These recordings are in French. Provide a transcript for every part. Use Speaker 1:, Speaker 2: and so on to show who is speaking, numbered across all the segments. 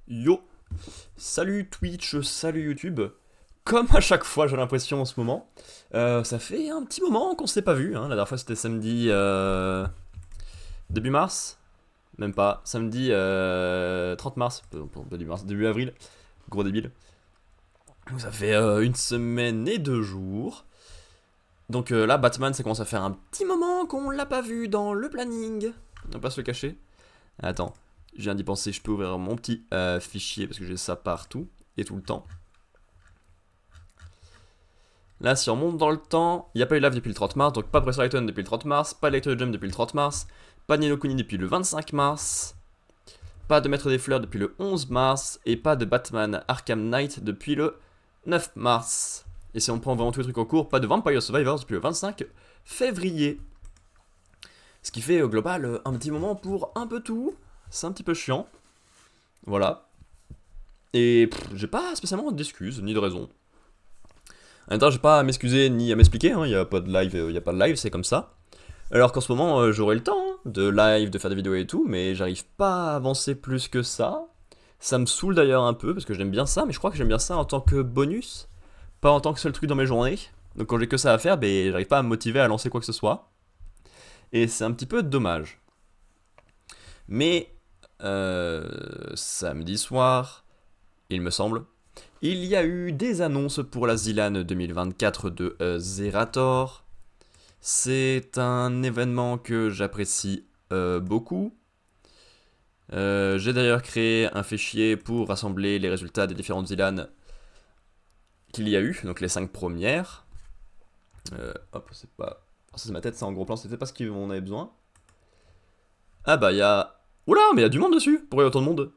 Speaker 1: Yo, salut Twitch, salut YouTube. Comme à chaque fois, j'ai l'impression en ce moment. Ça fait un petit moment qu'on s'est pas vu. Hein. La dernière fois, c'était samedi début mars. Même pas. Samedi 30 mars. Pas début mars, début avril. Gros débile. Donc ça fait une semaine et 2 jours. Donc là, Batman, ça commence à faire un petit moment qu'on l'a pas vu dans le planning. On va pas se le cacher. Attends, je viens d'y penser, je peux ouvrir mon petit fichier parce que j'ai ça partout et tout le temps. Là, si on monte dans le temps, il n'y a pas eu live depuis le 30 mars, donc pas Press Lighton depuis le 30 mars, pas Electro Jump depuis le 30 mars, pas Nino Kuni depuis le 25 mars, pas de Maître des Fleurs depuis le 11 mars, et pas de Batman Arkham Knight depuis le 9 mars. Et si on prend vraiment tous les trucs en cours, pas de Vampire Survivors depuis le 25 février. Ce qui fait au global un petit moment pour un peu tout. C'est un petit peu chiant. Voilà. Et j'ai pas spécialement d'excuses ni de raisons. En même temps, j'ai pas à m'excuser ni à m'expliquer, il n'y a pas de live, c'est comme ça. Alors qu'en ce moment, j'aurai le temps de live, de faire des vidéos et tout, mais j'arrive pas à avancer plus que ça. Ça me saoule d'ailleurs un peu, parce que j'aime bien ça, mais je crois que j'aime bien ça en tant que bonus, pas en tant que seul truc dans mes journées. Donc quand j'ai que ça à faire, ben, j'arrive pas à me motiver à lancer quoi que ce soit. Et c'est un petit peu dommage. Mais, samedi soir, il me semble, il y a eu des annonces pour la Zilan 2024 de Zerator. C'est un événement que j'apprécie beaucoup. J'ai d'ailleurs créé un fichier pour rassembler les résultats des différentes Zilan qu'il y a eu, donc les 5 premières. Hop, c'est pas. Oh, ça c'est ma tête, c'est en gros plan, c'était pas ce qu'on avait besoin. Ah bah il y a. Oula, mais il y a du monde dessus. Pourquoi il y a autant de monde?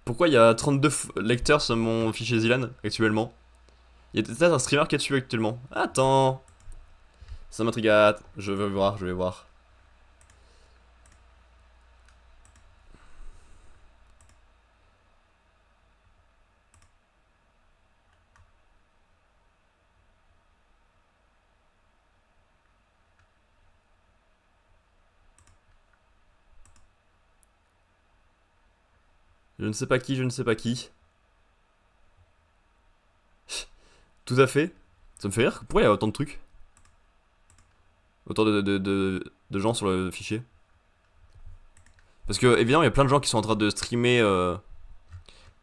Speaker 1: Pourquoi il y a 32 lecteurs sur mon fichier Zilan actuellement? Il y a peut-être un streamer qui est dessus actuellement. Attends. Ça m'intrigue. Je veux voir, je vais voir. Je ne sais pas qui, je ne sais pas qui. Tout à fait. Ça me fait rire. Pourquoi il y a autant de trucs? Autant de gens sur le fichier. Parce que, évidemment, il y a plein de gens qui sont en train de streamer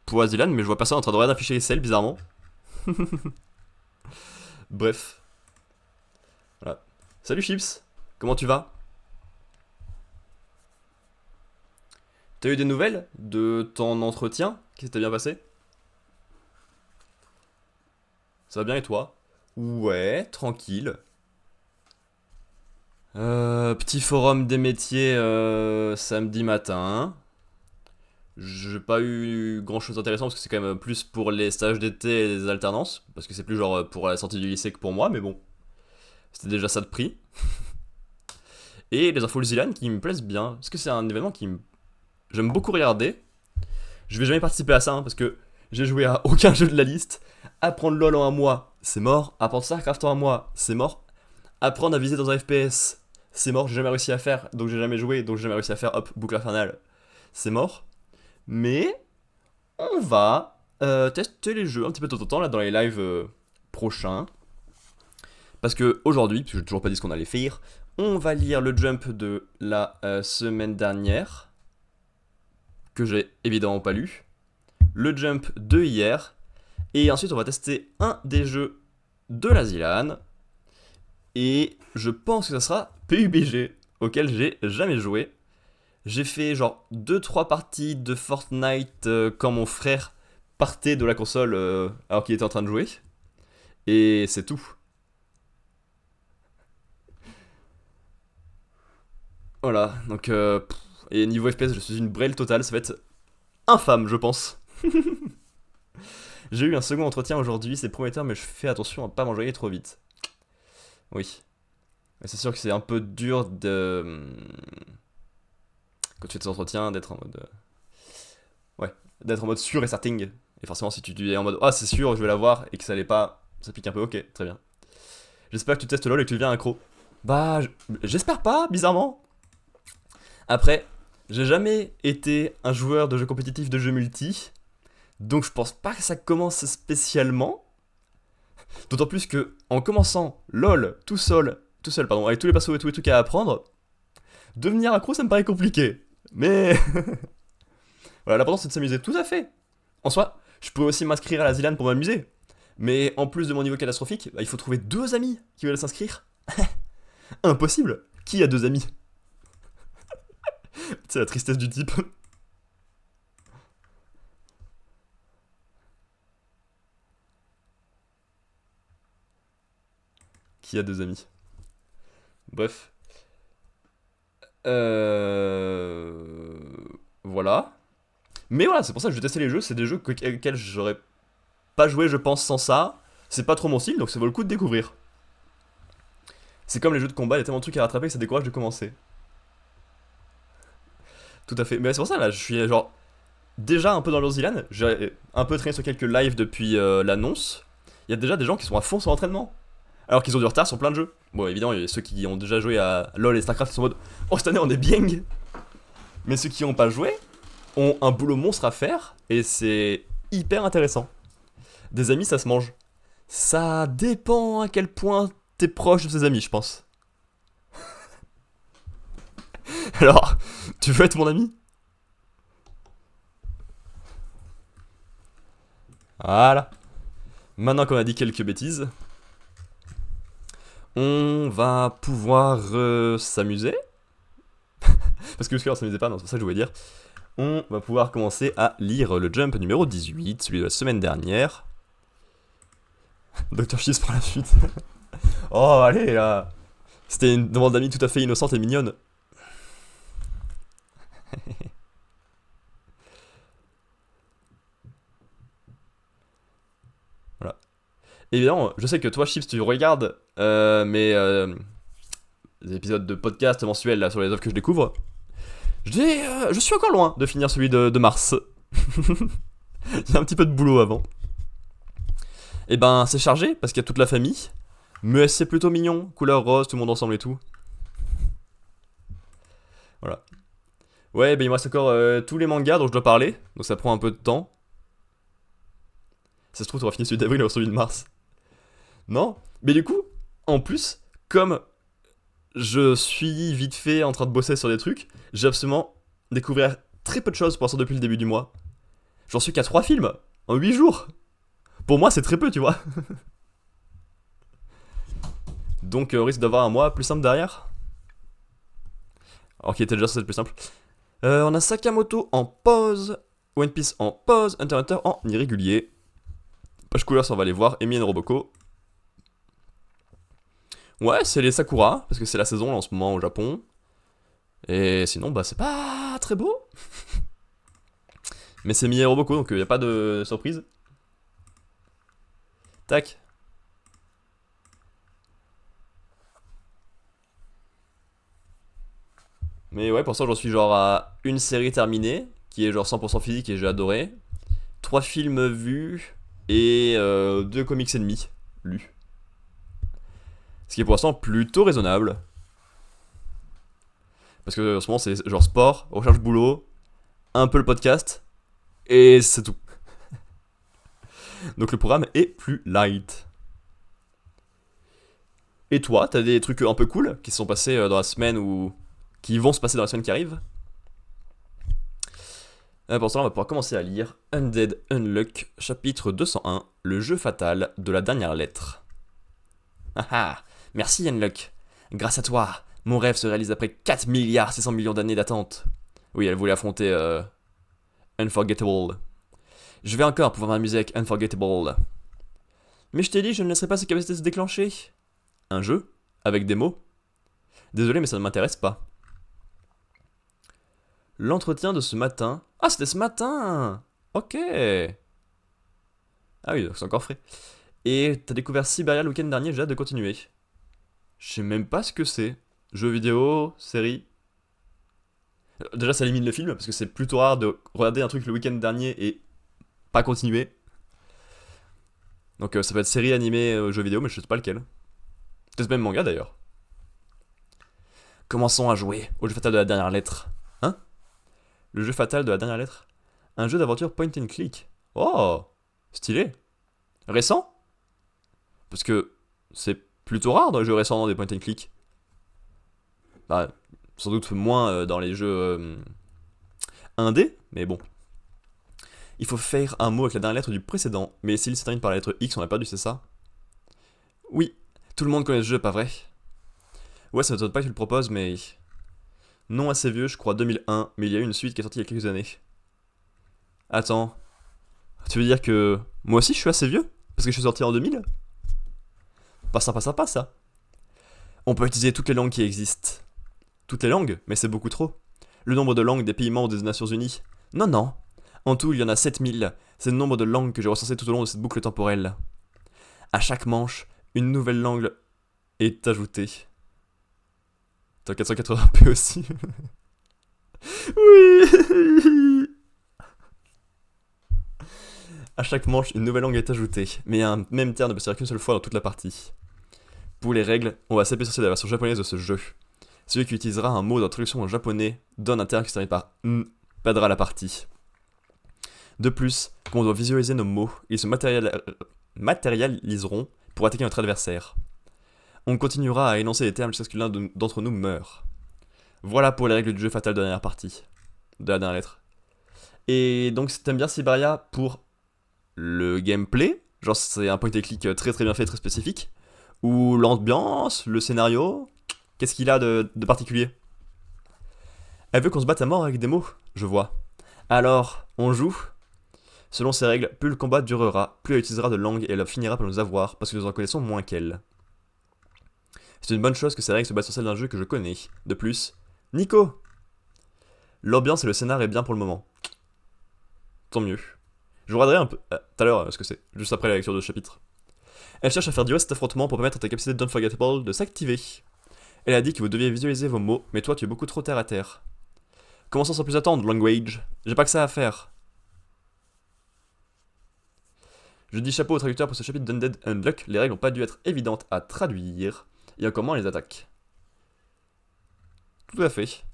Speaker 1: pour Azilan, mais je vois personne en train de regarder un fichier Excel, bizarrement. Bref. Voilà. Salut Chips. Comment tu vas? T'as eu des nouvelles de ton entretien qui s'était bien passé? Ça va bien et toi? Ouais, tranquille. Petit forum des métiers samedi matin. J'ai pas eu grand chose d'intéressant parce que c'est quand même plus pour les stages d'été et les alternances. Parce que c'est plus genre pour la sortie du lycée que pour moi, mais bon. C'était déjà ça de prix. Et les infos Zilan qui me plaisent bien. Parce que c'est un événement j'aime beaucoup regarder. Je vais jamais participer à ça parce que j'ai joué à aucun jeu de la liste. Apprendre LoL en un mois, c'est mort. Apprendre StarCraft en un mois, c'est mort. Apprendre à viser dans un FPS, c'est mort. J'ai jamais réussi à faire, donc j'ai jamais joué, donc j'ai jamais réussi à faire. Hop, boucle infernale, c'est mort. Mais on va tester les jeux un petit peu de temps en temps là dans les lives prochains. Parce que aujourd'hui, parce que j'ai toujours pas dit ce qu'on allait faire, on va lire le jump de la semaine dernière, que j'ai évidemment pas lu, le jump de hier, et ensuite on va tester un des jeux de la Zilan, et je pense que ça sera PUBG, auquel j'ai jamais joué. J'ai fait genre 2-3 parties de Fortnite quand mon frère partait de la console alors qu'il était en train de jouer. Et c'est tout. Voilà, donc et niveau FPS, je suis une brêle totale, ça va être infâme, je pense. J'ai eu un second entretien aujourd'hui, c'est prometteur, mais je fais attention à pas m'enjoyer trop vite. Oui. Mais c'est sûr que c'est un peu dur de. Quand tu fais tes entretiens, d'être en mode. Ouais, d'être en mode sûr et certain. Et forcément, si tu es en mode ah, c'est sûr, je vais l'avoir, et que ça l'est pas, ça pique un peu, ok, très bien. J'espère que tu testes LoL et que tu deviens accro. Bah, j'espère pas, bizarrement. Après, j'ai jamais été un joueur de jeux compétitifs de jeux multi, donc je pense pas que ça commence spécialement. D'autant plus que en commençant LOL tout seul pardon, avec tous les persos et tous les trucs à apprendre, devenir accro ça me paraît compliqué. Mais voilà, l'important c'est de s'amuser, tout à fait. En soi, je pourrais aussi m'inscrire à la Zilan pour m'amuser. Mais en plus de mon niveau catastrophique, bah, il faut trouver deux amis qui veulent s'inscrire. Impossible. Qui a deux amis? C'est la tristesse du type. Qui a deux amis? Bref. Voilà. Mais voilà, c'est pour ça que je vais tester les jeux. C'est des jeux auxquels j'aurais pas joué, je pense, sans ça. C'est pas trop mon style, donc ça vaut le coup de découvrir. C'est comme les jeux de combat, il y a tellement de trucs à rattraper que ça décourage de commencer. Tout à fait. Mais c'est pour ça, là, je suis genre déjà un peu dans l'Urzilan. J'ai un peu traîné sur quelques lives depuis l'annonce. Il y a déjà des gens qui sont à fond sur l'entraînement. Alors qu'ils ont du retard sur plein de jeux. Bon, évidemment, il y a ceux qui ont déjà joué à LoL et StarCraft qui sont en mode oh, cette année on est bien. Mais ceux qui n'ont pas joué ont un boulot monstre à faire et c'est hyper intéressant. Des amis, ça se mange. Ça dépend à quel point t'es proche de tes amis, je pense. Alors, tu veux être mon ami? Voilà. Maintenant qu'on a dit quelques bêtises, on va pouvoir s'amuser. Parce que jusqu'à là on s'amusait pas, non, c'est pour ça que je voulais dire. On va pouvoir commencer à lire le Jump numéro 18, celui de la semaine dernière. Dr. Chips prend la fuite. Oh, allez là. C'était une demande d'amis tout à fait innocente et mignonne. Voilà. Évidemment, je sais que toi, Chips, tu regardes mes épisodes de podcast mensuels là, sur les œuvres que je découvre. Je suis encore loin de finir celui de mars. Il y a un petit peu de boulot avant. Et ben, c'est chargé parce qu'il y a toute la famille. Mais c'est plutôt mignon, couleur rose, tout le monde ensemble et tout. Voilà. Ouais, ben il me reste encore tous les mangas dont je dois parler, donc ça prend un peu de temps. Ça se trouve, tu auras fini celui d'avril ou celui de mars. Non? Mais du coup, en plus, comme je suis vite fait en train de bosser sur des trucs, j'ai absolument découvert très peu de choses pour l'instant depuis le début du mois. J'en suis qu'à 3 films en 8 jours. Pour moi, c'est très peu, tu vois. Donc, on risque d'avoir un mois plus simple derrière. Alors qu'il était déjà censé être plus simple. On a Sakamoto en pause, One Piece en pause, Hunter x Hunter en irrégulier. Page couleur, ça on va aller voir. Emi Roboko. Ouais, c'est les Sakura, parce que c'est la saison là, en ce moment au Japon. Et sinon, bah c'est pas très beau. Mais c'est Emi Roboko, donc il n'y a pas de surprise. Tac. Mais ouais, pour ça, j'en suis genre à une série terminée, qui est genre 100% physique et j'ai adoré. 3 films vus et 2 comics ennemis lus. Ce qui est pour l'instant plutôt raisonnable. Parce que en ce moment, c'est genre sport, recherche boulot, un peu le podcast, et c'est tout. Donc le programme est plus light. Et toi, t'as des trucs un peu cool qui se sont passés dans la semaine ou qui vont se passer dans la semaine qui arrive? Pour ça, on va pouvoir commencer à lire Undead Unluck, chapitre 201, le jeu fatal de la dernière lettre. Ah ah, merci Unluck. Grâce à toi, mon rêve se réalise après 4 milliards 600 millions d'années d'attente. Oui, elle voulait affronter Unforgettable. Je vais encore pouvoir m'amuser avec Unforgettable. Mais je t'ai dit, je ne laisserai pas ses capacités se déclencher. Un jeu? Avec des mots? Désolé, mais ça ne m'intéresse pas. L'entretien de ce matin. Ah, c'était ce matin! Ok! Ah oui, donc c'est encore frais. Et t'as découvert Siberia le week-end dernier, j'ai hâte de continuer. Je sais même pas ce que c'est. Jeu vidéo, série. Déjà, ça élimine le film, parce que c'est plutôt rare de regarder un truc le week-end dernier et pas continuer. Donc ça peut être série, animé, jeu vidéo, mais je sais pas lequel. Peut-être même manga d'ailleurs. Commençons à jouer au jeu fatal de la dernière lettre. Hein? Le jeu fatal de la dernière lettre? Un jeu d'aventure point and click. Oh! Stylé. Récent? Parce que c'est plutôt rare dans les jeux récents des point and click. Bah, sans doute moins dans les jeux indés, mais bon. Il faut faire un mot avec la dernière lettre du précédent, mais s'il se termine par la lettre X, on a perdu, c'est ça? Oui, tout le monde connaît ce jeu, pas vrai? Ouais, ça ne m'étonne pas que tu le proposes, mais... Non assez vieux, je crois 2001, mais il y a eu une suite qui est sortie il y a quelques années. Attends, tu veux dire que... Moi aussi je suis assez vieux? Parce que je suis sorti en 2000? Pas sympa ça. On peut utiliser toutes les langues qui existent. Toutes les langues? Mais c'est beaucoup trop. Le nombre de langues des pays membres des Nations Unies? Non, non. En tout, il y en a 7000. C'est le nombre de langues que j'ai recensé tout au long de cette boucle temporelle. À chaque manche, une nouvelle langue est ajoutée. T'as 480p aussi. Oui. À chaque manche, une nouvelle langue est ajoutée, mais un même terme ne peut servir qu'une seule fois dans toute la partie. Pour les règles, on va s'épaissir sur la version japonaise de ce jeu. Celui qui utilisera un mot d'introduction en japonais donne un terme qui se termine par n, perdra la partie. De plus, comme on doit visualiser nos mots, ils se matérialiseront pour attaquer notre adversaire. On continuera à énoncer les termes jusqu'à ce que l'un d'entre nous meure. Voilà pour les règles du jeu fatal de la dernière partie. De la dernière lettre. Et donc t'aimes bien Siberia pour le gameplay, genre c'est un point and click très très bien fait, très spécifique, ou l'ambiance, le scénario, qu'est-ce qu'il a de particulier? Elle veut qu'on se batte à mort avec des mots, je vois. Alors, on joue. Selon ces règles, plus le combat durera, plus elle utilisera de langue et elle finira par nous avoir, parce que nous en connaissons moins qu'elle. C'est une bonne chose que ces règles se basent sur celles d'un jeu que je connais. De plus, Nico! L'ambiance et le scénar est bien pour le moment. Tant mieux. Je vous regarderai un peu tout à l'heure ce que c'est, juste après la lecture de ce chapitre. Elle cherche à faire durer cet affrontement pour permettre à ta capacité d'Unforgettable de s'activer. Elle a dit que vous deviez visualiser vos mots, mais toi tu es beaucoup trop terre à terre. Commençons sans plus attendre, Language. J'ai pas que ça à faire. Je dis chapeau au traducteur pour ce chapitre d'Undead Unluck, les règles n'ont pas dû être évidentes à traduire. Et encore moins les attaques. Tout à fait. C'est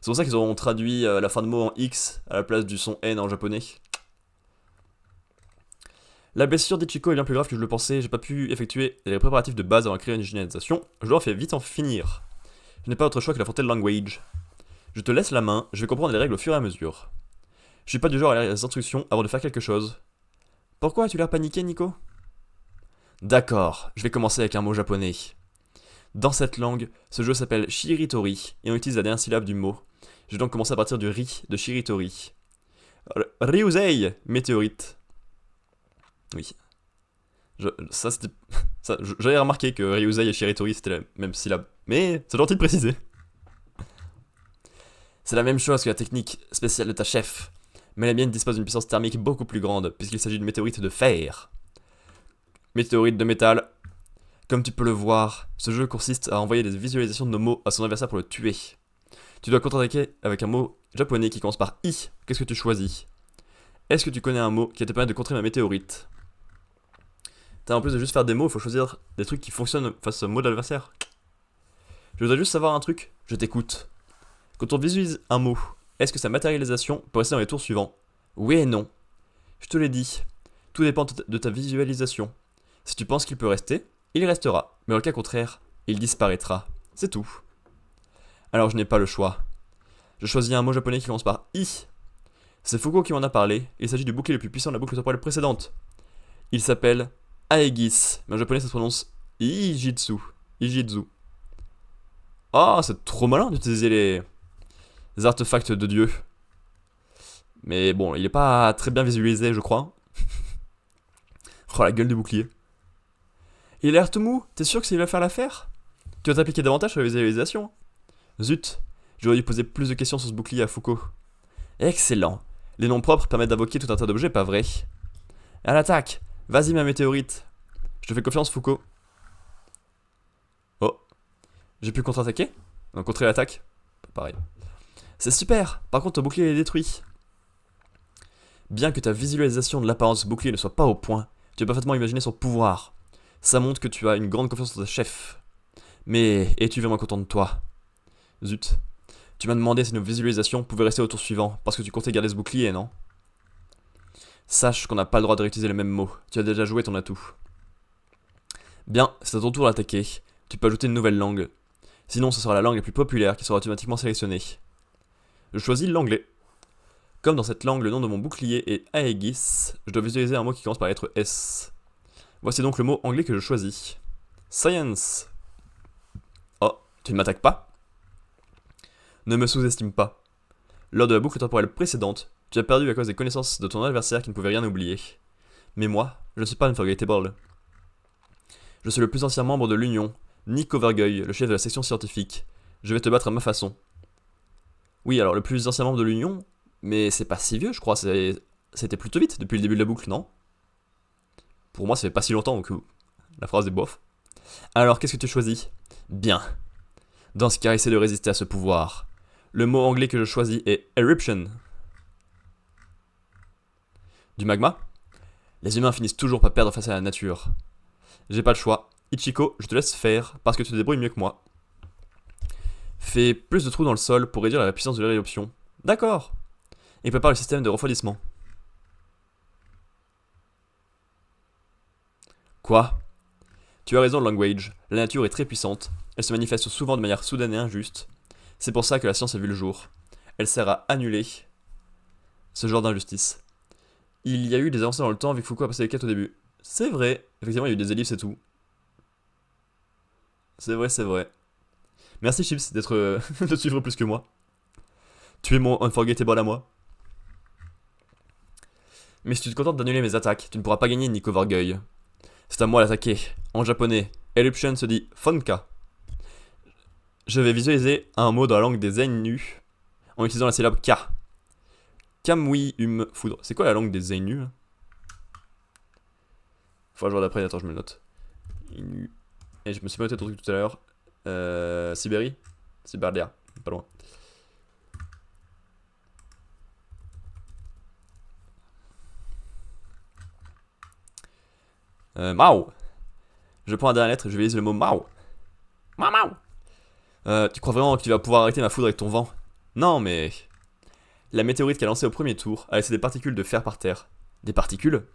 Speaker 1: pour ça qu'ils ont traduit la fin de mot en X à la place du son N en japonais. La blessure d'Ichiko est bien plus grave que je le pensais, j'ai pas pu effectuer les préparatifs de base avant de créer une généralisation, je dois vite en finir. Je n'ai pas autre choix que d'affronter le language. Je te laisse la main, je vais comprendre les règles au fur et à mesure. Je suis pas du genre à lire les instructions avant de faire quelque chose. Pourquoi as-tu l'air paniqué, Nico? D'accord, je vais commencer avec un mot japonais. Dans cette langue, ce jeu s'appelle Shiritori, et on utilise la dernière syllabe du mot. Je vais donc commencer à partir du ri de Shiritori. Ryusei, météorite. Oui. J'avais remarqué que Ryusei et Shiritori c'était la même syllabe, mais c'est gentil de préciser. C'est la même chose que la technique spéciale de ta chef, mais la mienne dispose d'une puissance thermique beaucoup plus grande, puisqu'il s'agit d'une météorite de fer. Météorite de métal. Comme tu peux le voir, ce jeu consiste à envoyer des visualisations de nos mots à son adversaire pour le tuer. Tu dois contre-attaquer avec un mot japonais qui commence par I. Qu'est-ce que tu choisis? Est-ce que tu connais un mot qui te permet de contrer ma météorite? En plus de juste faire des mots, il faut choisir des trucs qui fonctionnent face au mot de l'adversaire. Je voudrais juste savoir un truc, je t'écoute. Quand on visualise un mot, est-ce que sa matérialisation peut rester dans les tours suivants? Oui et non. Je te l'ai dit, tout dépend de ta visualisation. Si tu penses qu'il peut rester, il restera, mais dans le cas contraire, il disparaîtra. C'est tout. Alors je n'ai pas le choix. Je choisis un mot japonais qui commence par I. C'est Foucault qui m'en a parlé, il s'agit du bouclier le plus puissant de la boucle temporelle précédente. Il s'appelle Aegis, mais en japonais ça se prononce Ijitsu. Ijitsu. Ah, c'est trop malin d'utiliser les artefacts de Dieu. Mais bon, il est pas très bien visualisé, je crois. Oh, la gueule du bouclier. Il a l'air tout mou, t'es sûr que ça va faire l'affaire? Tu vas t'appliquer davantage sur la visualisation. Zut, j'aurais dû poser plus de questions sur ce bouclier à Foucault. Excellent. Les noms propres permettent d'invoquer tout un tas d'objets, pas vrai? À l'attaque. Vas-y ma météorite. Je te fais confiance, Foucault. Oh. J'ai pu contre-attaquer? Donc contrer l'attaque? Pareil. C'est super. Par contre ton bouclier est détruit. Bien que ta visualisation de l'apparence du bouclier ne soit pas au point, tu peux parfaitement imaginer son pouvoir. Ça montre que tu as une grande confiance en ta chef. Mais es-tu vraiment content de toi? Zut. Tu m'as demandé si nos visualisations pouvaient rester au tour suivant, parce que tu comptais garder ce bouclier, non? Sache qu'on n'a pas le droit de réutiliser les mêmes mots. Tu as déjà joué ton atout. Bien, c'est à ton tour d'attaquer. Tu peux ajouter une nouvelle langue. Sinon, ce sera la langue la plus populaire qui sera automatiquement sélectionnée. Je choisis l'anglais. Comme dans cette langue, le nom de mon bouclier est Aegis, je dois visualiser un mot qui commence par la lettre S. Voici donc le mot anglais que je choisis. Science. Oh, tu ne m'attaques pas? Ne me sous-estime pas. Lors de la boucle temporelle précédente, tu as perdu à cause des connaissances de ton adversaire qui ne pouvait rien oublier. Mais moi, je ne suis pas unforgettable. Je suis le plus ancien membre de l'Union, Nick Overgueil, le chef de la section scientifique. Je vais te battre à ma façon. Oui, alors le plus ancien membre de l'Union, mais c'est pas si vieux, je crois. C'était plutôt vite depuis le début de la boucle, non? Pour moi, ça fait pas si longtemps, donc la phrase est bof. Alors, qu'est-ce que tu choisis? Bien. Dans ce cas, essaie de résister à ce pouvoir. Le mot anglais que je choisis est eruption. Du magma? Les humains finissent toujours par perdre face à la nature. J'ai pas le choix. Ichiko, je te laisse faire, parce que tu te débrouilles mieux que moi. Fais plus de trous dans le sol pour réduire la puissance de l'éruption. D'accord. Et prépare le système de refroidissement. Quoi? Tu as raison, Language. La nature est très puissante. Elle se manifeste souvent de manière soudaine et injuste. C'est pour ça que la science a vu le jour. Elle sert à annuler ce genre d'injustice. Il y a eu des avancées dans le temps vu que Foucault a passé les quêtes au début. C'est vrai. Effectivement, il y a eu des ellipses et tout. C'est vrai, c'est vrai. Merci Chips d'être de suivre plus que moi. Tu es mon unforgettable à moi. Mais si tu te contentes d'annuler mes attaques, tu ne pourras pas gagner Nico Vargueil. C'est à moi d'attaquer. En japonais, Eruption se dit Fonka. Je vais visualiser un mot dans la langue des Ainu en utilisant la syllabe K. Kamui foudre. C'est quoi la langue des Ainu? Faut que je regarde après, attends, je me le note. Inu. Et je me suis noté ton truc tout à l'heure. Sibérie? Sibéria, pas loin. Mao. Je prends la dernière lettre et je vais utiliser le mot Mao. Mao. Tu crois vraiment que tu vas pouvoir arrêter ma foudre avec ton vent? Non, mais... La météorite qui a lancé au premier tour a laissé des particules de fer par terre. Des particules?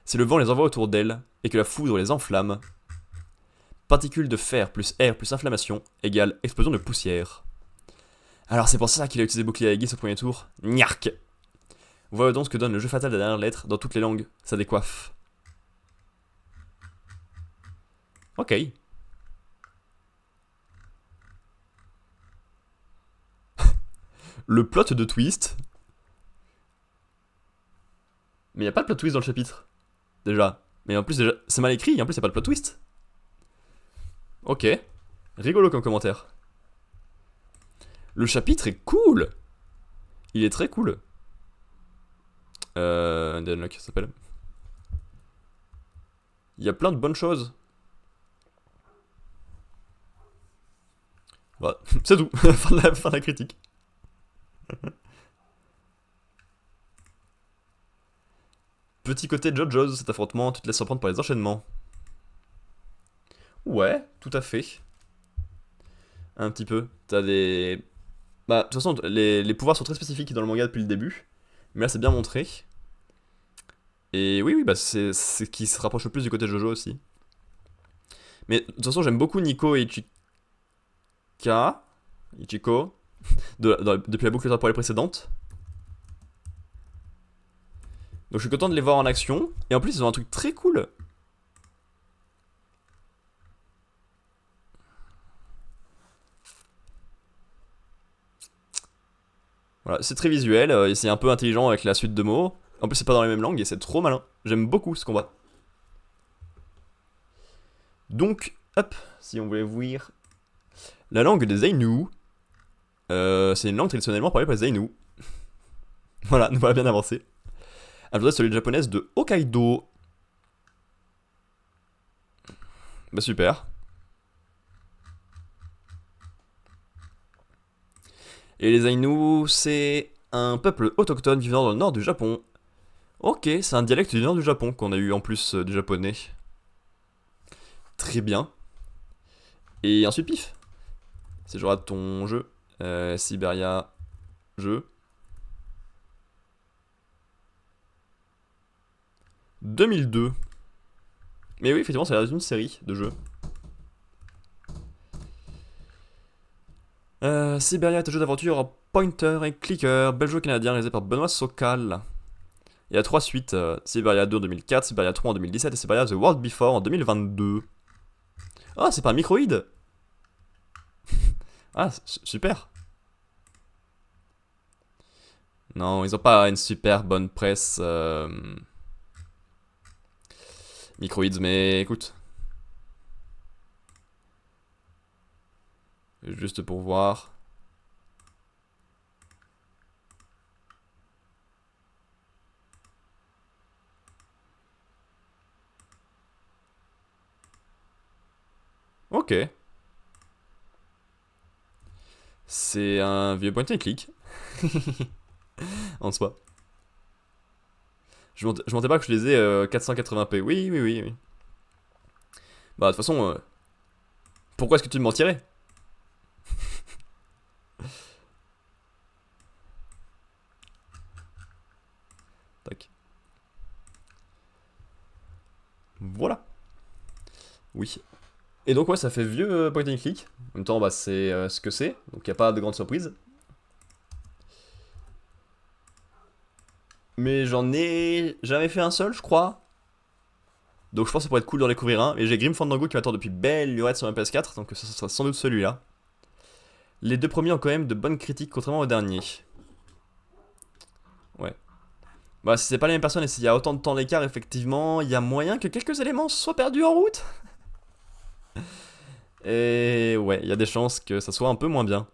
Speaker 1: Si le vent les envoie autour d'elle et que la foudre les enflamme, particules de fer plus air plus inflammation égale explosion de poussière. Alors c'est pour ça qu'il a utilisé bouclier à Aegis au premier tour? Niark. Voilà donc ce que donne le jeu fatal de la dernière lettre dans toutes les langues. Ça décoiffe. Ok. Le plot de twist. Mais y a pas de plot twist dans le chapitre. Déjà. Mais en plus, déjà, c'est mal écrit, et en plus, y a pas de plot twist. Ok. Rigolo comme commentaire. Le chapitre est cool. Il est très cool. Unlock, ça s'appelle. Il y a plein de bonnes choses. Voilà. C'est tout. fin de la critique. Petit côté JoJo's, cet affrontement, tu te laisses surprendre par les enchaînements. Ouais, tout à fait. Un petit peu. T'as des... Bah, de toute façon, les pouvoirs sont très spécifiques dans le manga depuis le début. Mais là, c'est bien montré. Et oui, bah, c'est ce qui se rapproche le plus du côté JoJo aussi. Mais de toute façon, j'aime beaucoup Nico et Ichiko. Depuis la boucle temporelle précédente. Donc je suis content de les voir en action. Et en plus, ils ont un truc très cool. Voilà, c'est très visuel. Et c'est un peu intelligent avec la suite de mots. En plus, c'est pas dans les mêmes langues et c'est trop malin. J'aime beaucoup ce combat. Donc, hop, si on voulait voir. La langue des Ainu. C'est une langue traditionnellement parlée par les Ainu. Voilà, nous voilà bien avancé. Ajouter celui japonaise de Hokkaido. Bah super. Et les Ainu, c'est un peuple autochtone vivant dans le nord du Japon. Ok, c'est un dialecte du nord du Japon qu'on a eu en plus du japonais. Très bien. Et ensuite pif. Si je rate ton jeu. Siberia, jeu. 2002. Mais oui, effectivement, ça a l'air d'une série de jeux. Siberia est un jeu d'aventure pointer et clicker, belgeo-canadien réalisé par Benoît Sokal. Il y a 3 suites, Siberia 2 en 2004, Siberia 3 en 2017 et Siberia The World Before en 2022. Ah, c'est pas un microïde. Ah, super. Non, ils ont pas une super bonne presse microïdes, mais écoute. Juste pour voir. Ok. C'est un vieux point and click. En soi. Je mentais pas que je les ai 480p. Oui, oui, oui, oui. Bah, de toute façon, pourquoi est-ce que tu me mentirais? Tac. Voilà. Oui. Et donc, ouais, ça fait vieux point and click. En même temps, bah, c'est ce que c'est. Donc, il a pas de grande surprise. Mais j'en ai jamais fait un seul, je crois. Donc, je pense que ça pourrait être cool d'en découvrir un. Et j'ai Grim Fandango qui m'attend depuis belle lurette sur ma PS4. Donc, ça sera sans doute celui-là. Les deux premiers ont quand même de bonnes critiques, contrairement au dernier. Ouais. Bah, si c'est pas les mêmes personnes et s'il y a autant de temps d'écart, effectivement, il y a moyen que quelques éléments soient perdus en route. Et ouais, il y a des chances que ça soit un peu moins bien.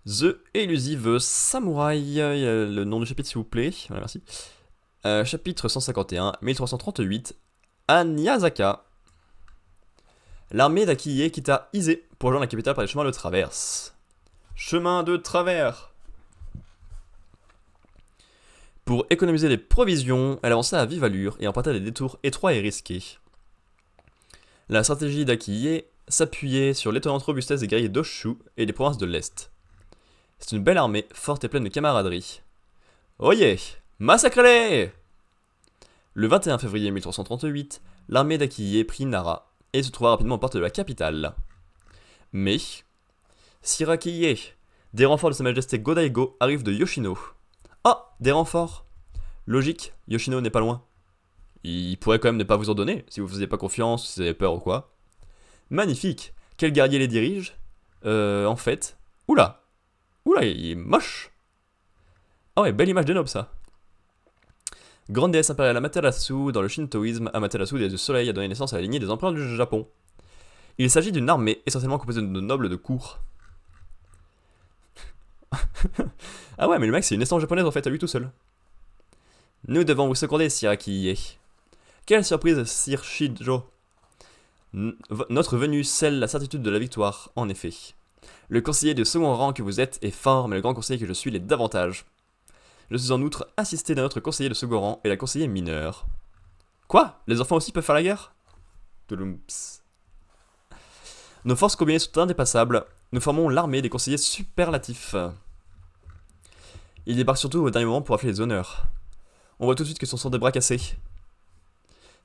Speaker 1: The Elusive Samurai, le nom du chapitre s'il vous plaît. Voilà, merci. Chapitre 151, 1338, à Nyazaka. L'armée d'Akiye quitta Ise pour rejoindre la capitale par les chemins de traverse. Chemin de travers. Pour économiser les provisions, elle avança à vive allure et emprunta des détours étroits et risqués. La stratégie d'Akiye s'appuyait sur l'étonnante robustesse des guerriers d'Oshu et des provinces de l'Est. C'est une belle armée, forte et pleine de camaraderie. Oyez, massacrez-les! Le 21 février 1338, l'armée d'Akiye prit Nara et se trouva rapidement aux portes de la capitale. Mais, Sire Akiye, des renforts de Sa Majesté Godaigo arrivent de Yoshino. Ah, des renforts! Logique, Yoshino n'est pas loin. Il pourrait quand même ne pas vous en donner, si vous faisiez pas confiance, si vous avez peur ou quoi. Magnifique! Quel guerrier les dirige? En fait... Oula! Oula, il est moche! Ah ouais, belle image de noble ça. Grande déesse impériale Amaterasu, dans le shintoïsme, Amaterasu, déesse du soleil, a donné naissance à la lignée des empereurs du Japon. Il s'agit d'une armée essentiellement composée de nobles de cour. Ah ouais, mais le mec c'est une naissance japonaise en fait à lui tout seul. Nous devons vous seconder, Sire Akiye. Quelle surprise, Sire Shijo. Notre venue scelle la certitude de la victoire, en effet. Le conseiller de second rang que vous êtes est fort, mais le grand conseiller que je suis l'est davantage. Je suis en outre assisté d'un autre conseiller de second rang et d'un conseiller mineur. Quoi? Les enfants aussi peuvent faire la guerre? Touloumps. Nos forces combinées sont indépassables. Nous formons l'armée des conseillers superlatifs. Il débarque surtout au dernier moment pour appeler les honneurs. On voit tout de suite que ce sont des bras cassés.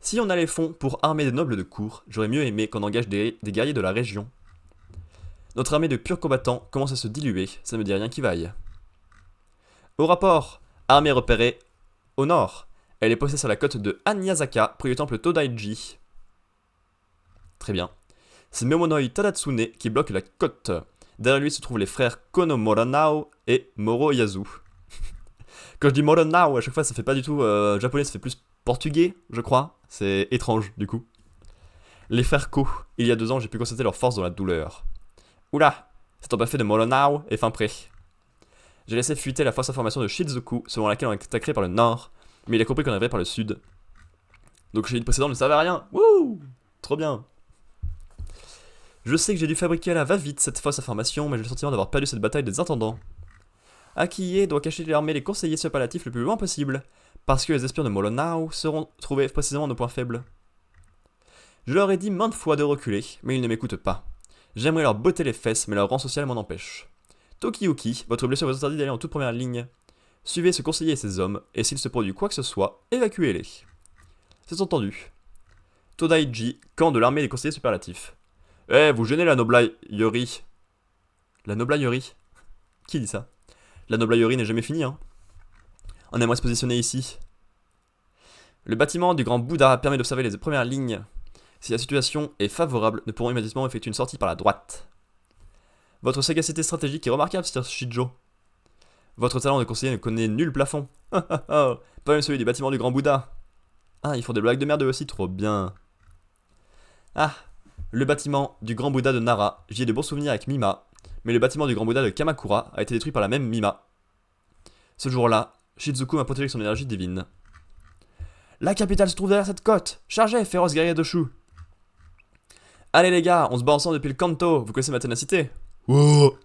Speaker 1: Si on a les fonds pour armer des nobles de cour, j'aurais mieux aimé qu'on engage des guerriers de la région. Notre armée de purs combattants commence à se diluer, ça ne me dit rien qui vaille. Au rapport, armée repérée au nord. Elle est posée sur la côte de Anyazaka, près du temple Todaiji. Très bien. C'est Memonoi Tadatsune qui bloque la côte. Derrière lui se trouvent les frères Kono Moranao et Moroyazu. Quand je dis Moranao, à chaque fois ça fait pas du tout japonais, ça fait plus portugais, je crois. C'est étrange, du coup. Les frères Ko, il y a 2 ans, j'ai pu constater leur force dans la douleur. Oula, cet homme fait de Moranao est fin prêt. J'ai laissé fuiter la fausse information de Shizuku, selon laquelle on attaquerait par le nord, mais il a compris qu'on arriverait par le sud. Donc le chahid précédent ne servait à rien. Wouh! Trop bien. Je sais que j'ai dû fabriquer à la va-vite cette fausse information, mais j'ai le sentiment d'avoir perdu cette bataille des intendants. Akiye doit cacher l'armée les conseillers superlatifs le plus loin possible, parce que les espions de Molonao seront trouvés précisément nos points faibles. Je leur ai dit maintes fois de reculer, mais ils ne m'écoutent pas. J'aimerais leur botter les fesses, mais leur rang social m'en empêche. Tokiyuki, votre blessure vous interdit d'aller en toute première ligne. Suivez ce conseiller et ses hommes, et s'il se produit quoi que ce soit, évacuez-les. C'est entendu. Todaiji, camp de l'armée des conseillers superlatifs. Eh, vous gênez la noblaillerie. La noblaillerie? Qui dit ça? La noblaillerie n'est jamais finie, hein. On aimerait se positionner ici. Le bâtiment du Grand Bouddha permet d'observer les premières lignes. Si la situation est favorable, nous pourrons immédiatement effectuer une sortie par la droite. Votre sagacité stratégique est remarquable, Sir Shijo. Votre talent de conseiller ne connaît nul plafond. Pas même celui du bâtiment du Grand Bouddha. Ah, ils font des blagues de merde aussi, trop bien. Ah, le bâtiment du Grand Bouddha de Nara, j'y ai de bons souvenirs avec Mima, mais le bâtiment du Grand Bouddha de Kamakura a été détruit par la même Mima. Ce jour-là, Shizuku m'a protégé avec son énergie divine. La capitale se trouve derrière cette côte. Chargez, féroce guerrier de Shu. Allez les gars, on se bat ensemble depuis le Kanto, vous connaissez ma ténacité? Oh.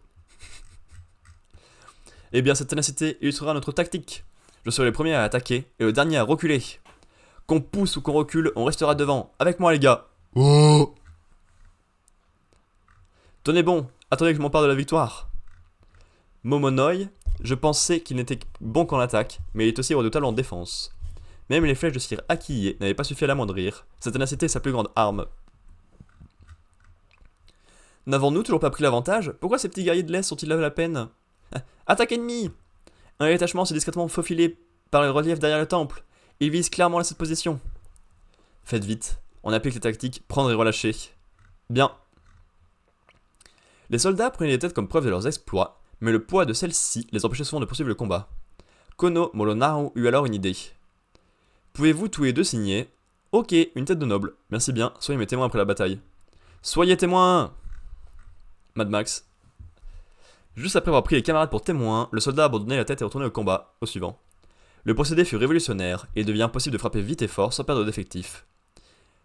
Speaker 1: Eh bien cette ténacité illustrera notre tactique. Je serai le premier à attaquer et le dernier à reculer. Qu'on pousse ou qu'on recule, on restera devant. Avec moi les gars. Oh. Tenez bon, attendez que je m'empare de la victoire. Momonoi, je pensais qu'il n'était bon qu'en attaque, mais il est aussi redoutable en défense. Même les flèches de Sir Akiye n'avaient pas suffi à l'amoindrir. Sa ténacité est sa plus grande arme. N'avons-nous toujours pas pris l'avantage? Pourquoi ces petits guerriers de l'Est sont-ils là la peine? Attaque ennemie! Un détachement s'est discrètement faufilé par le relief derrière le temple. Il vise clairement cette position. Faites vite. On applique les tactiques prendre et relâcher. Bien. Les soldats prenaient les têtes comme preuve de leurs exploits, mais le poids de celles-ci les empêchait souvent de poursuivre le combat. Kono Molonaru eut alors une idée. Pouvez-vous tous les deux signer? Ok, une tête de noble. Merci bien, soyez mes témoins après la bataille. Soyez témoins! Mad Max. Juste après avoir pris les camarades pour témoins, le soldat a abandonné la tête et retourné au combat, au suivant. Le procédé fut révolutionnaire, et il devient impossible de frapper vite et fort sans perdre d'effectifs.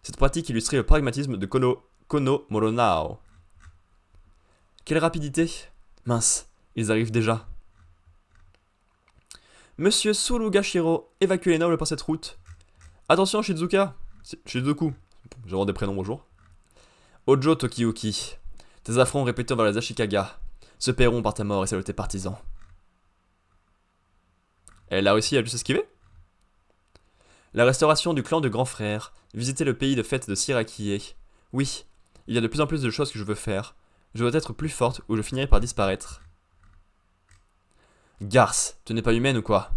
Speaker 1: Cette pratique illustrait le pragmatisme de Kono Molonaru. Quelle rapidité! Mince, ils arrivent déjà. Monsieur Surugashiro, évacuez les nobles par cette route. Attention Shizuka! Shizuku. J'invente des prénoms, bonjour. Ojo Tokiyuki. Tes affronts répétés envers les Ashikaga se paieront par ta mort et celle de tes partisans. Elle a réussi à juste esquiver? La restauration du clan de grands frères. Visiter le pays de fête de Sirakie. Oui, il y a de plus en plus de choses que je veux faire. Je dois être plus forte ou je finirai par disparaître. Garce, tu n'es pas humaine ou quoi?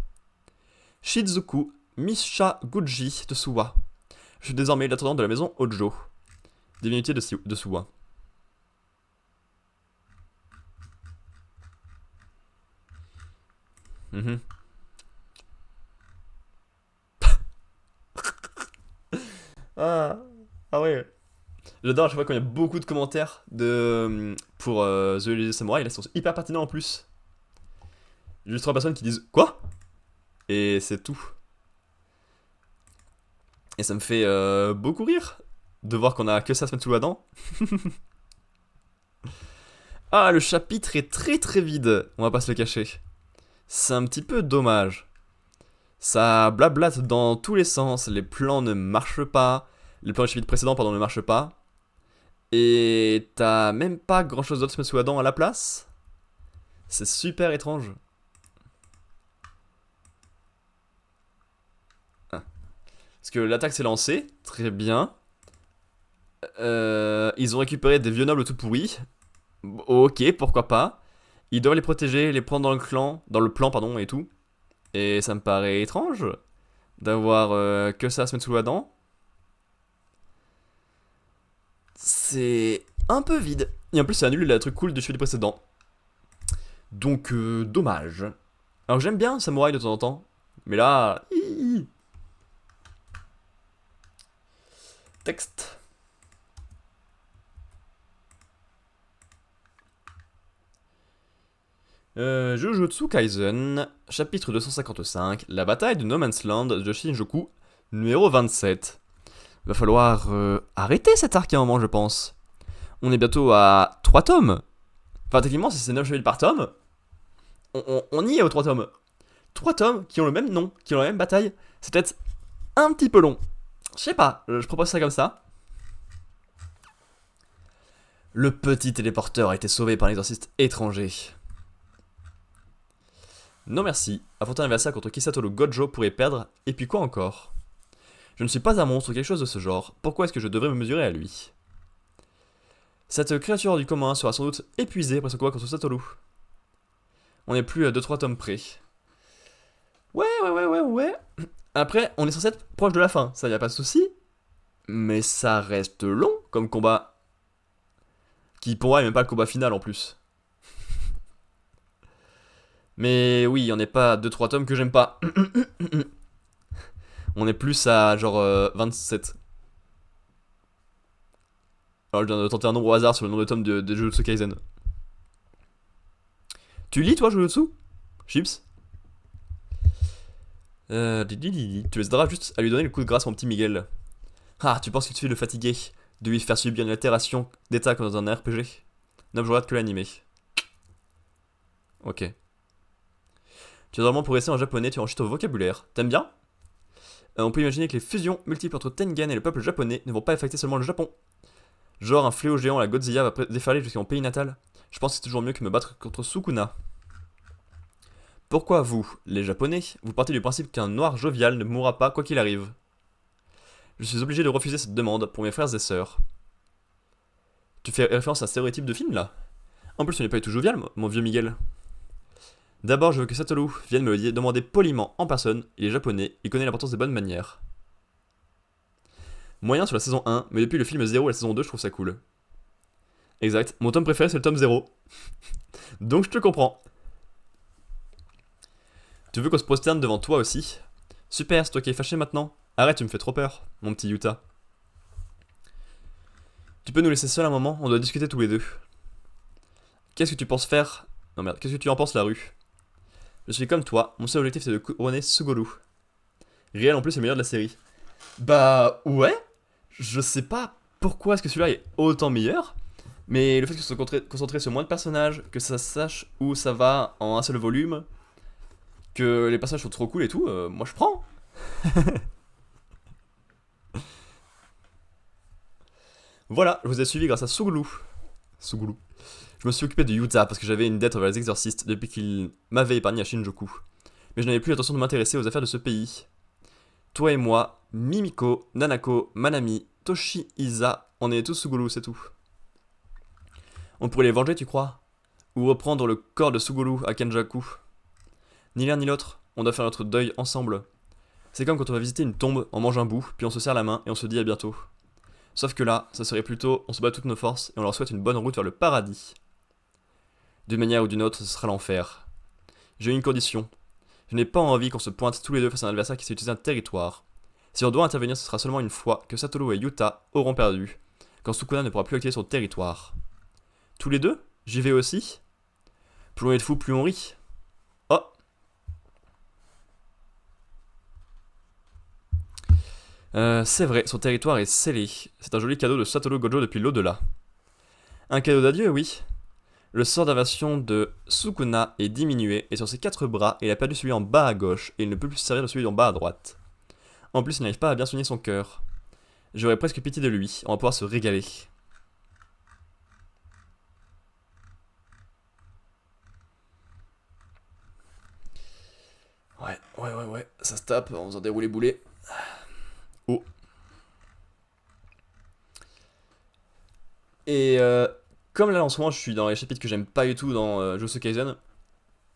Speaker 1: Shizuku Mishaguji de Suwa. Je suis désormais l'intendant de la maison Ojo. Divinité de Suwa. Ah, ah ouais. J'adore à chaque fois quand il y a beaucoup de commentaires pour The Elite Samurai, là, ils sont hyper pertinents en plus. Juste 3 personnes qui disent quoi? Et c'est tout. Et ça me fait beaucoup rire de voir qu'on a que ça à se mettre sous la dent. Ah, le chapitre est très très vide, on va pas se le cacher. C'est un petit peu dommage. Ça blablate dans tous les sens, les plans ne marchent pas, les plans du chapitre précédent, pardon, ne marchent pas. Et t'as même pas grand chose d'autre à se mettre sous la dent à la place. C'est super étrange. Ah. Parce que l'attaque s'est lancée, très bien. Ils ont récupéré des vieux nobles tout pourris. Ok, pourquoi pas. Ils doivent les protéger, les prendre dans le plan, pardon, et tout. Et ça me paraît étrange d'avoir que ça à se mettre sous la dent. C'est un peu vide. Et en plus, ça annule le truc cool du chapitre précédent. Donc, dommage. Alors, j'aime bien Samouraï de temps en temps. Mais là... Texte. Jujutsu Kaisen, chapitre 255, la bataille de No Man's Land de Shinjuku, numéro 27. Va falloir arrêter cet arc à un moment, je pense. On est bientôt à 3 tomes. Enfin, techniquement, si c'est 9 chapitres par tome, on y est aux 3 tomes. 3 tomes qui ont le même nom, qui ont la même bataille, c'est peut-être un petit peu long. Je sais pas, je propose ça comme ça. Le petit téléporteur a été sauvé par un exorciste étranger. Non merci, affronter un adversaire contre qui Satoru Gojo pourrait perdre, et puis quoi encore? Je ne suis pas un monstre ou quelque chose de ce genre, pourquoi est-ce que je devrais me mesurer à lui? Cette créature du commun sera sans doute épuisée après son combat contre Satoru. On n'est plus à 2-3 tomes près. Ouais. Après, on est censé être proche de la fin, ça y a pas de souci. Mais ça reste long comme combat. Qui pour moi est même pas le combat final en plus. Mais oui, on n'est pas à 2-3 tomes que j'aime pas. On est plus à genre 27. Alors je viens de tenter un nombre au hasard sur le nombre de tomes de Jujutsu Kaisen. Tu lis toi Jujutsu Chips Tu hésiteras juste à lui donner le coup de grâce mon petit Miguel. Ah, tu penses qu'il suffit de le fatiguer, de lui faire subir une altération d'état comme dans un RPG? Non, je regarde que l'animé. Ok. Tu as vraiment progressé en japonais, tu enrichis ton vocabulaire. T'aimes bien? On peut imaginer que les fusions multiples entre Tengen et le peuple japonais ne vont pas affecter seulement le Japon. Genre un fléau géant, la Godzilla, va déferler jusqu'à mon pays natal. Je pense que c'est toujours mieux que me battre contre Sukuna. Pourquoi vous, les japonais, vous partez du principe qu'un noir jovial ne mourra pas quoi qu'il arrive? Je suis obligé de refuser cette demande pour mes frères et sœurs. Tu fais référence à un stéréotype de film là? En plus, ce n'est pas du tout jovial, mon vieux Miguel. D'abord, je veux que Satoru vienne me le demander poliment en personne. Il est japonais, il connaît l'importance des bonnes manières. Moyen sur la saison 1, mais depuis le film 0 et la saison 2, je trouve ça cool. Exact, mon tome préféré c'est le tome 0. Donc je te comprends. Tu veux qu'on se prosterne devant toi aussi? Super, c'est toi qui es fâché maintenant. Arrête, tu me fais trop peur, mon petit Yuta. Tu peux nous laisser seuls un moment, on doit discuter tous les deux. Qu'est-ce que tu penses faire? Non merde, qu'est-ce que tu en penses la rue? Je suis comme toi, mon seul objectif c'est de couronner Suguru. Réel en plus c'est le meilleur de la série. Bah ouais, je sais pas pourquoi est-ce que celui-là est autant meilleur, mais le fait que ce soit concentré sur moins de personnages, que ça sache où ça va en un seul volume, que les personnages sont trop cool et tout, moi je prends. Voilà, je vous ai suivi grâce à Suguru. Suguru. Je me suis occupé de Yuta parce que j'avais une dette envers les exorcistes depuis qu'il m'avait épargné à Shinjuku. Mais je n'avais plus l'intention de m'intéresser aux affaires de ce pays. Toi et moi, Mimiko, Nanako, Manami, Toshi-Isa, on est tous Suguru, c'est tout. On pourrait les venger, tu crois? Ou reprendre le corps de Suguru à Kenjaku? Ni l'un ni l'autre, on doit faire notre deuil ensemble. C'est comme quand on va visiter une tombe, on mange un bout, puis on se serre la main et on se dit à bientôt. Sauf que là, ça serait plutôt on se bat toutes nos forces et on leur souhaite une bonne route vers le paradis. D'une manière ou d'une autre, ce sera l'enfer. J'ai une condition. Je n'ai pas envie qu'on se pointe tous les deux face à un adversaire qui sait utiliser un territoire. Si on doit intervenir, ce sera seulement une fois que Satoru et Yuta auront perdu, quand Sukuna ne pourra plus activer son territoire. Tous les deux? J'y vais aussi? Plus on est de fous, plus on rit. Oh! C'est vrai, son territoire est scellé. C'est un joli cadeau de Satoru Gojo depuis l'au-delà. Un cadeau d'adieu, oui. Le sort d'invasion de Sukuna est diminué, et sur ses 4 bras, il a perdu celui en bas à gauche, et il ne peut plus se servir de celui en bas à droite. En plus, il n'arrive pas à bien soigner son cœur. J'aurais presque pitié de lui, on va pouvoir se régaler. Ouais, ça se tape en faisant des roulés boulets. Oh. Et comme là en ce moment je suis dans les chapitres que j'aime pas du tout dans Jujutsu Kaisen,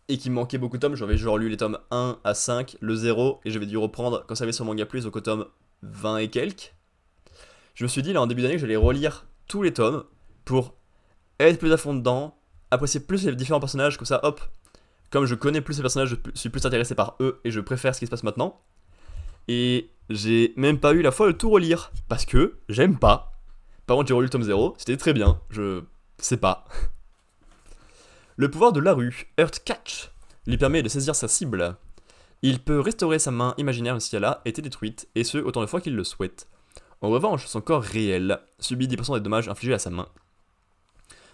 Speaker 1: et qui me manquait beaucoup de tomes, j'avais genre lu les tomes 1 à 5, le 0, et j'avais dû reprendre quand ça avait sur Manga Plus, donc au tome 20 et quelques. Je me suis dit là en début d'année que j'allais relire tous les tomes pour être plus à fond dedans, apprécier plus les différents personnages, comme ça hop, comme je connais plus les personnages, je suis plus intéressé par eux et je préfère ce qui se passe maintenant. Et j'ai même pas eu la foi de tout relire, parce que j'aime pas. Par contre j'ai relu le tome 0, c'était très bien, je sais pas. Le pouvoir de la rue, Earth Catch, lui permet de saisir sa cible. Il peut restaurer sa main imaginaire si elle a été détruite, et ce autant de fois qu'il le souhaite. En revanche, son corps réel subit 10% des dommages infligés à sa main.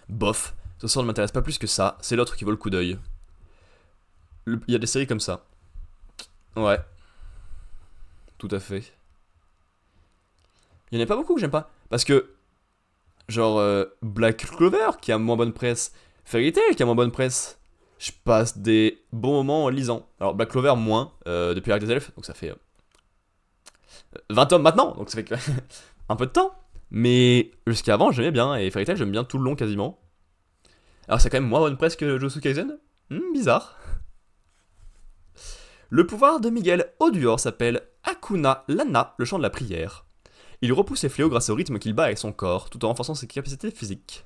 Speaker 1: Bof, ce sort ne m'intéresse pas plus que ça, c'est l'autre qui vaut le coup d'œil. Il y a des séries comme ça. Ouais, tout à fait. Il n'y en a pas beaucoup que j'aime pas, parce que Genre Black Clover qui a moins bonne presse, Fairy Tail qui a moins bonne presse. Je passe des bons moments en lisant. Alors Black Clover moins depuis l'Arc des Elfes, donc ça fait 20 tomes maintenant, donc ça fait un peu de temps. Mais jusqu'avant j'aimais bien, et Fairy Tail j'aime bien tout le long quasiment. Alors c'est quand même moins bonne presse que Jujutsu Kaisen. Bizarre. Le pouvoir de Miguel Oduor s'appelle Akuna Lana, le chant de la prière. Il repousse les fléaux grâce au rythme qu'il bat avec son corps, tout en renforçant ses capacités physiques.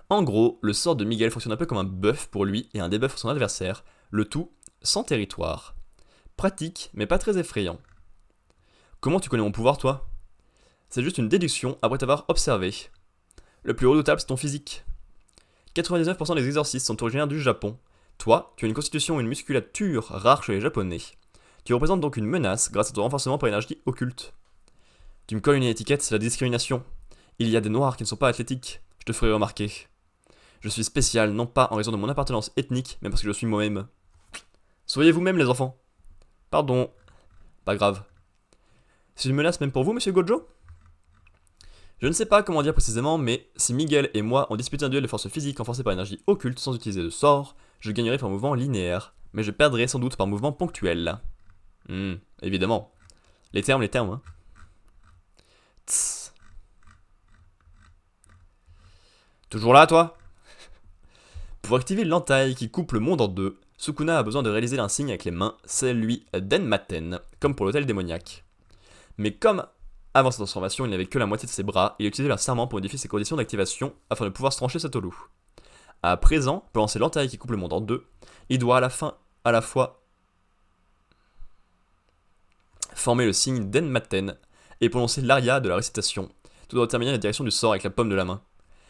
Speaker 1: En gros, le sort de Miguel fonctionne un peu comme un buff pour lui et un debuff pour son adversaire, le tout sans territoire. Pratique, mais pas très effrayant. Comment tu connais mon pouvoir, toi? C'est juste une déduction après t'avoir observé. Le plus redoutable, c'est ton physique. 99% des exorcistes sont originaires du Japon. Toi, tu as une constitution et une musculature rares chez les Japonais. Tu représentes donc une menace grâce à ton renforcement par énergie occulte. Tu me colles une étiquette, c'est la discrimination. Il y a des noirs qui ne sont pas athlétiques. Je te ferai remarquer. Je suis spécial, non pas en raison de mon appartenance ethnique, mais parce que je suis moi-même. Soyez vous-même, les enfants. Pardon. Pas grave. C'est une menace même pour vous, monsieur Gojo? Je ne sais pas comment dire précisément, mais si Miguel et moi ont disputé un duel de force physique renforcé par énergie occulte sans utiliser de sort, je gagnerai par mouvement linéaire, mais je perdrai sans doute par mouvement ponctuel. Évidemment. Les termes, hein. Tss. Toujours là, toi? Pour activer l'entaille qui coupe le monde en deux, Sukuna a besoin de réaliser un signe avec les mains, c'est lui Denmaten, comme pour l'hôtel démoniaque. Mais comme avant sa transformation, il n'avait que la moitié de ses bras, il a utilisé leur serment pour modifier ses conditions d'activation afin de pouvoir se trancher Satoru. À présent, pour lancer l'entaille qui coupe le monde en deux, il doit à la fois former le signe Denmaten et prononcer l'aria de la récitation, tout en déterminer la direction du sort avec la paume de la main.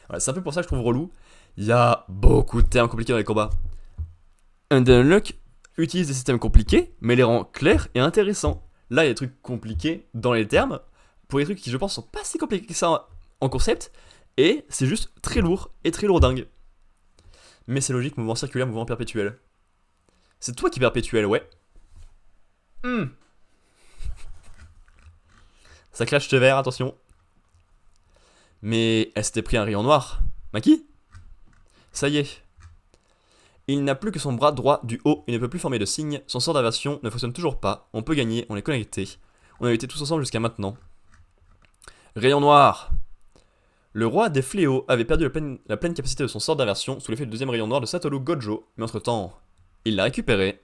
Speaker 1: Voilà, c'est un peu pour ça que je trouve relou. Il y a beaucoup de termes compliqués dans les combats. Undeadlock utilise des systèmes compliqués, mais les rend clairs et intéressants. Là, il y a des trucs compliqués dans les termes, pour des trucs qui, je pense, sont pas si compliqués que ça en concept, et c'est juste très lourd et très lourdingue. Mais c'est logique, mouvement circulaire, mouvement perpétuel. C'est toi qui perpétuel, ouais. Ça clash tes verres, attention. Mais elle s'était pris un rayon noir. Maki? Ça y est. Il n'a plus que son bras droit du haut, il ne peut plus former de signe, son sort d'inversion ne fonctionne toujours pas, on peut gagner, on est connecté. On a été tous ensemble jusqu'à maintenant. Rayon noir. Le roi des fléaux avait perdu la pleine capacité de son sort d'inversion sous l'effet du deuxième rayon noir de Satoru Gojo, mais entre-temps, il l'a récupéré.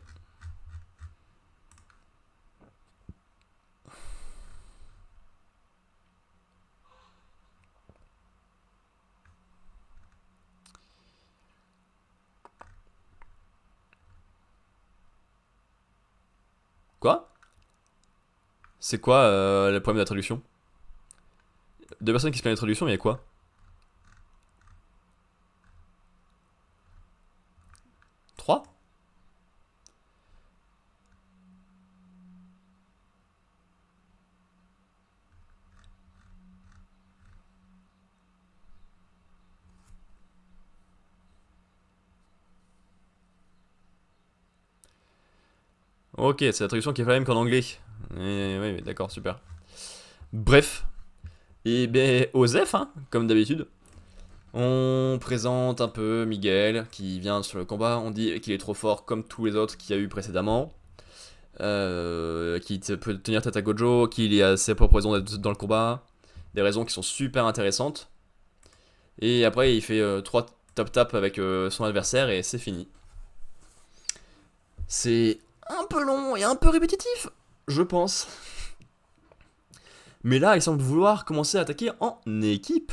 Speaker 1: Quoi? C'est quoi le problème de la traduction? Deux personnes qui se plaignent de la traduction, mais il y a quoi? Trois? Ok, c'est la traduction qui est la même qu'en anglais. Oui, d'accord, super. Bref. Et ben, Osef, hein, comme d'habitude. On présente un peu Miguel qui vient sur le combat. On dit qu'il est trop fort comme tous les autres qu'il y a eu précédemment. Qui peut tenir tête à Gojo, qu'il a ses propres raisons d'être dans le combat. Des raisons qui sont super intéressantes. Et après, il fait 3 tap-tap avec son adversaire et c'est fini. C'est un peu long et un peu répétitif, je pense. Mais là, il semble vouloir commencer à attaquer en équipe.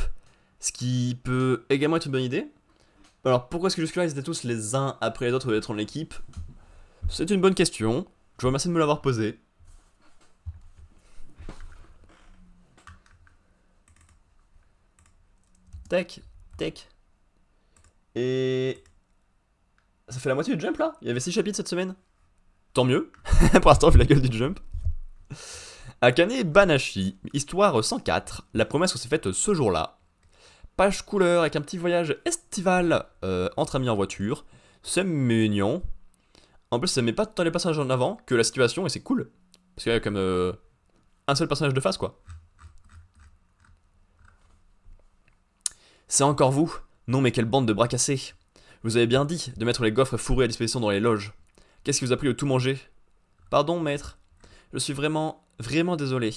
Speaker 1: Ce qui peut également être une bonne idée. Alors pourquoi est-ce que jusque-là ils étaient tous les uns après les autres d'être en équipe? C'est une bonne question. Je vous remercie de me l'avoir posée. Tac, tac. Et... ça fait la moitié du jump là? Il y avait 6 chapitres cette semaine. Tant mieux. Pour l'instant, vu la gueule du jump. Akane Banashi, histoire 104. La promesse qu'on s'est faite ce jour-là. Page couleur avec un petit voyage estival entre amis en voiture. C'est mignon. En plus, ça met pas tant les passages en avant que la situation et c'est cool. Parce qu'il y a comme un seul personnage de face quoi. C'est encore vous? Non mais quelle bande de bras cassés. Vous avez bien dit de mettre les gaufres fourrés à disposition dans les loges. Qu'est-ce qui vous a pris de tout manger? Pardon, maître. Je suis vraiment, vraiment désolé.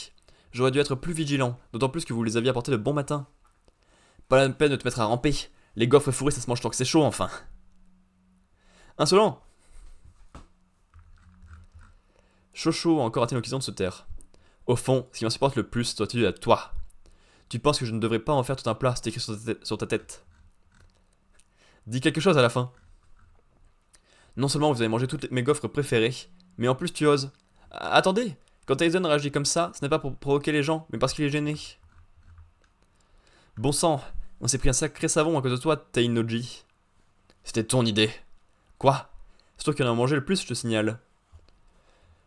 Speaker 1: J'aurais dû être plus vigilant, d'autant plus que vous les aviez apportés de bon matin. Pas la peine de te mettre à ramper. Les gaufres fourrés, ça se mange tant que c'est chaud, enfin. Insolent! Chocho a encore raté l'occasion de se taire. Au fond, ce qui m'insupporte le plus doit être à toi. Tu penses que je ne devrais pas en faire tout un plat, c'est écrit sur ta tête. Dis quelque chose à la fin. Non seulement vous avez mangé toutes mes gaufres préférées, mais en plus tu oses. Attendez, quand Tyson réagit comme ça, ce n'est pas pour provoquer les gens, mais parce qu'il est gêné. Bon sang, on s'est pris un sacré savon à cause de toi, Tainoji. C'était ton idée. Quoi? C'est toi qui en as mangé le plus, je te signale.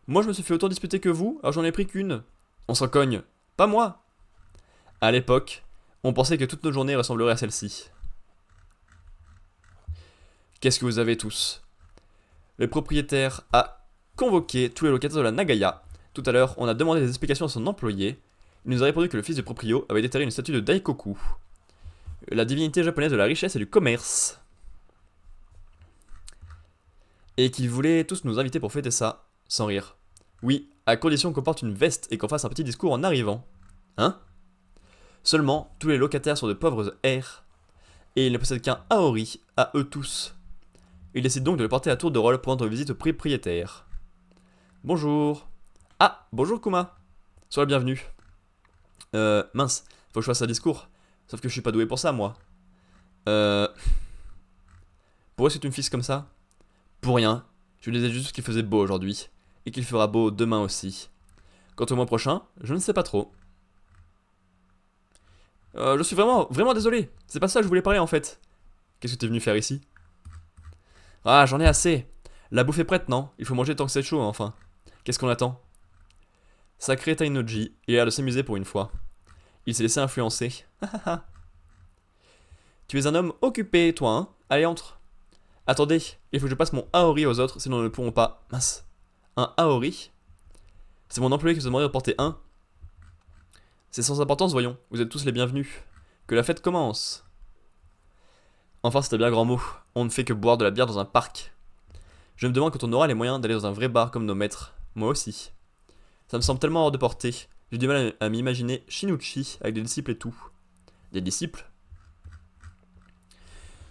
Speaker 1: Moi je me suis fait autant disputer que vous, alors j'en ai pris qu'une. On s'en cogne. Pas moi. À l'époque, on pensait que toutes nos journées ressembleraient à celle-ci. Qu'est-ce que vous avez tous? Le propriétaire a convoqué tous les locataires de la Nagaya. Tout à l'heure, on a demandé des explications à son employé. Il nous a répondu que le fils du proprio avait déterré une statue de Daikoku, la divinité japonaise de la richesse et du commerce. Et qu'il voulait tous nous inviter pour fêter ça, sans rire. Oui, à condition qu'on porte une veste et qu'on fasse un petit discours en arrivant. Hein? Seulement, tous les locataires sont de pauvres airs, et ils ne possèdent qu'un Aori, à eux tous. Il décide donc de le porter à tour de rôle pour rendre visite au propriétaire. Bonjour. Ah, bonjour Kuma. Sois le bienvenu. Mince, faut que je fasse un discours. Sauf que je suis pas doué pour ça, moi. Pourquoi est-ce que tu me fixes comme ça? Pour rien. Je lui disais juste qu'il faisait beau aujourd'hui. Et qu'il fera beau demain aussi. Quant au mois prochain, je ne sais pas trop. Je suis vraiment, vraiment désolé. C'est pas ça que je voulais parler en fait. Qu'est-ce que t'es venu faire ici? Ah, j'en ai assez. La bouffe est prête, non? Il faut manger tant que c'est chaud, enfin. Qu'est-ce qu'on attend? Sacré Tainoji, il a l'air de s'amuser pour une fois. Il s'est laissé influencer. Tu es un homme occupé, toi, hein? Allez, entre. Attendez, il faut que je passe mon Aori aux autres, sinon nous ne pourrons pas. Mince. Un Aori? C'est mon employé qui vous a demandé de porter un. C'est sans importance, voyons. Vous êtes tous les bienvenus. Que la fête commence. Enfin, c'était bien grand mot. On ne fait que boire de la bière dans un parc. Je me demande quand on aura les moyens d'aller dans un vrai bar comme nos maîtres. Moi aussi. Ça me semble tellement hors de portée. J'ai du mal à m'imaginer Shinuchi avec des disciples et tout. Des disciples?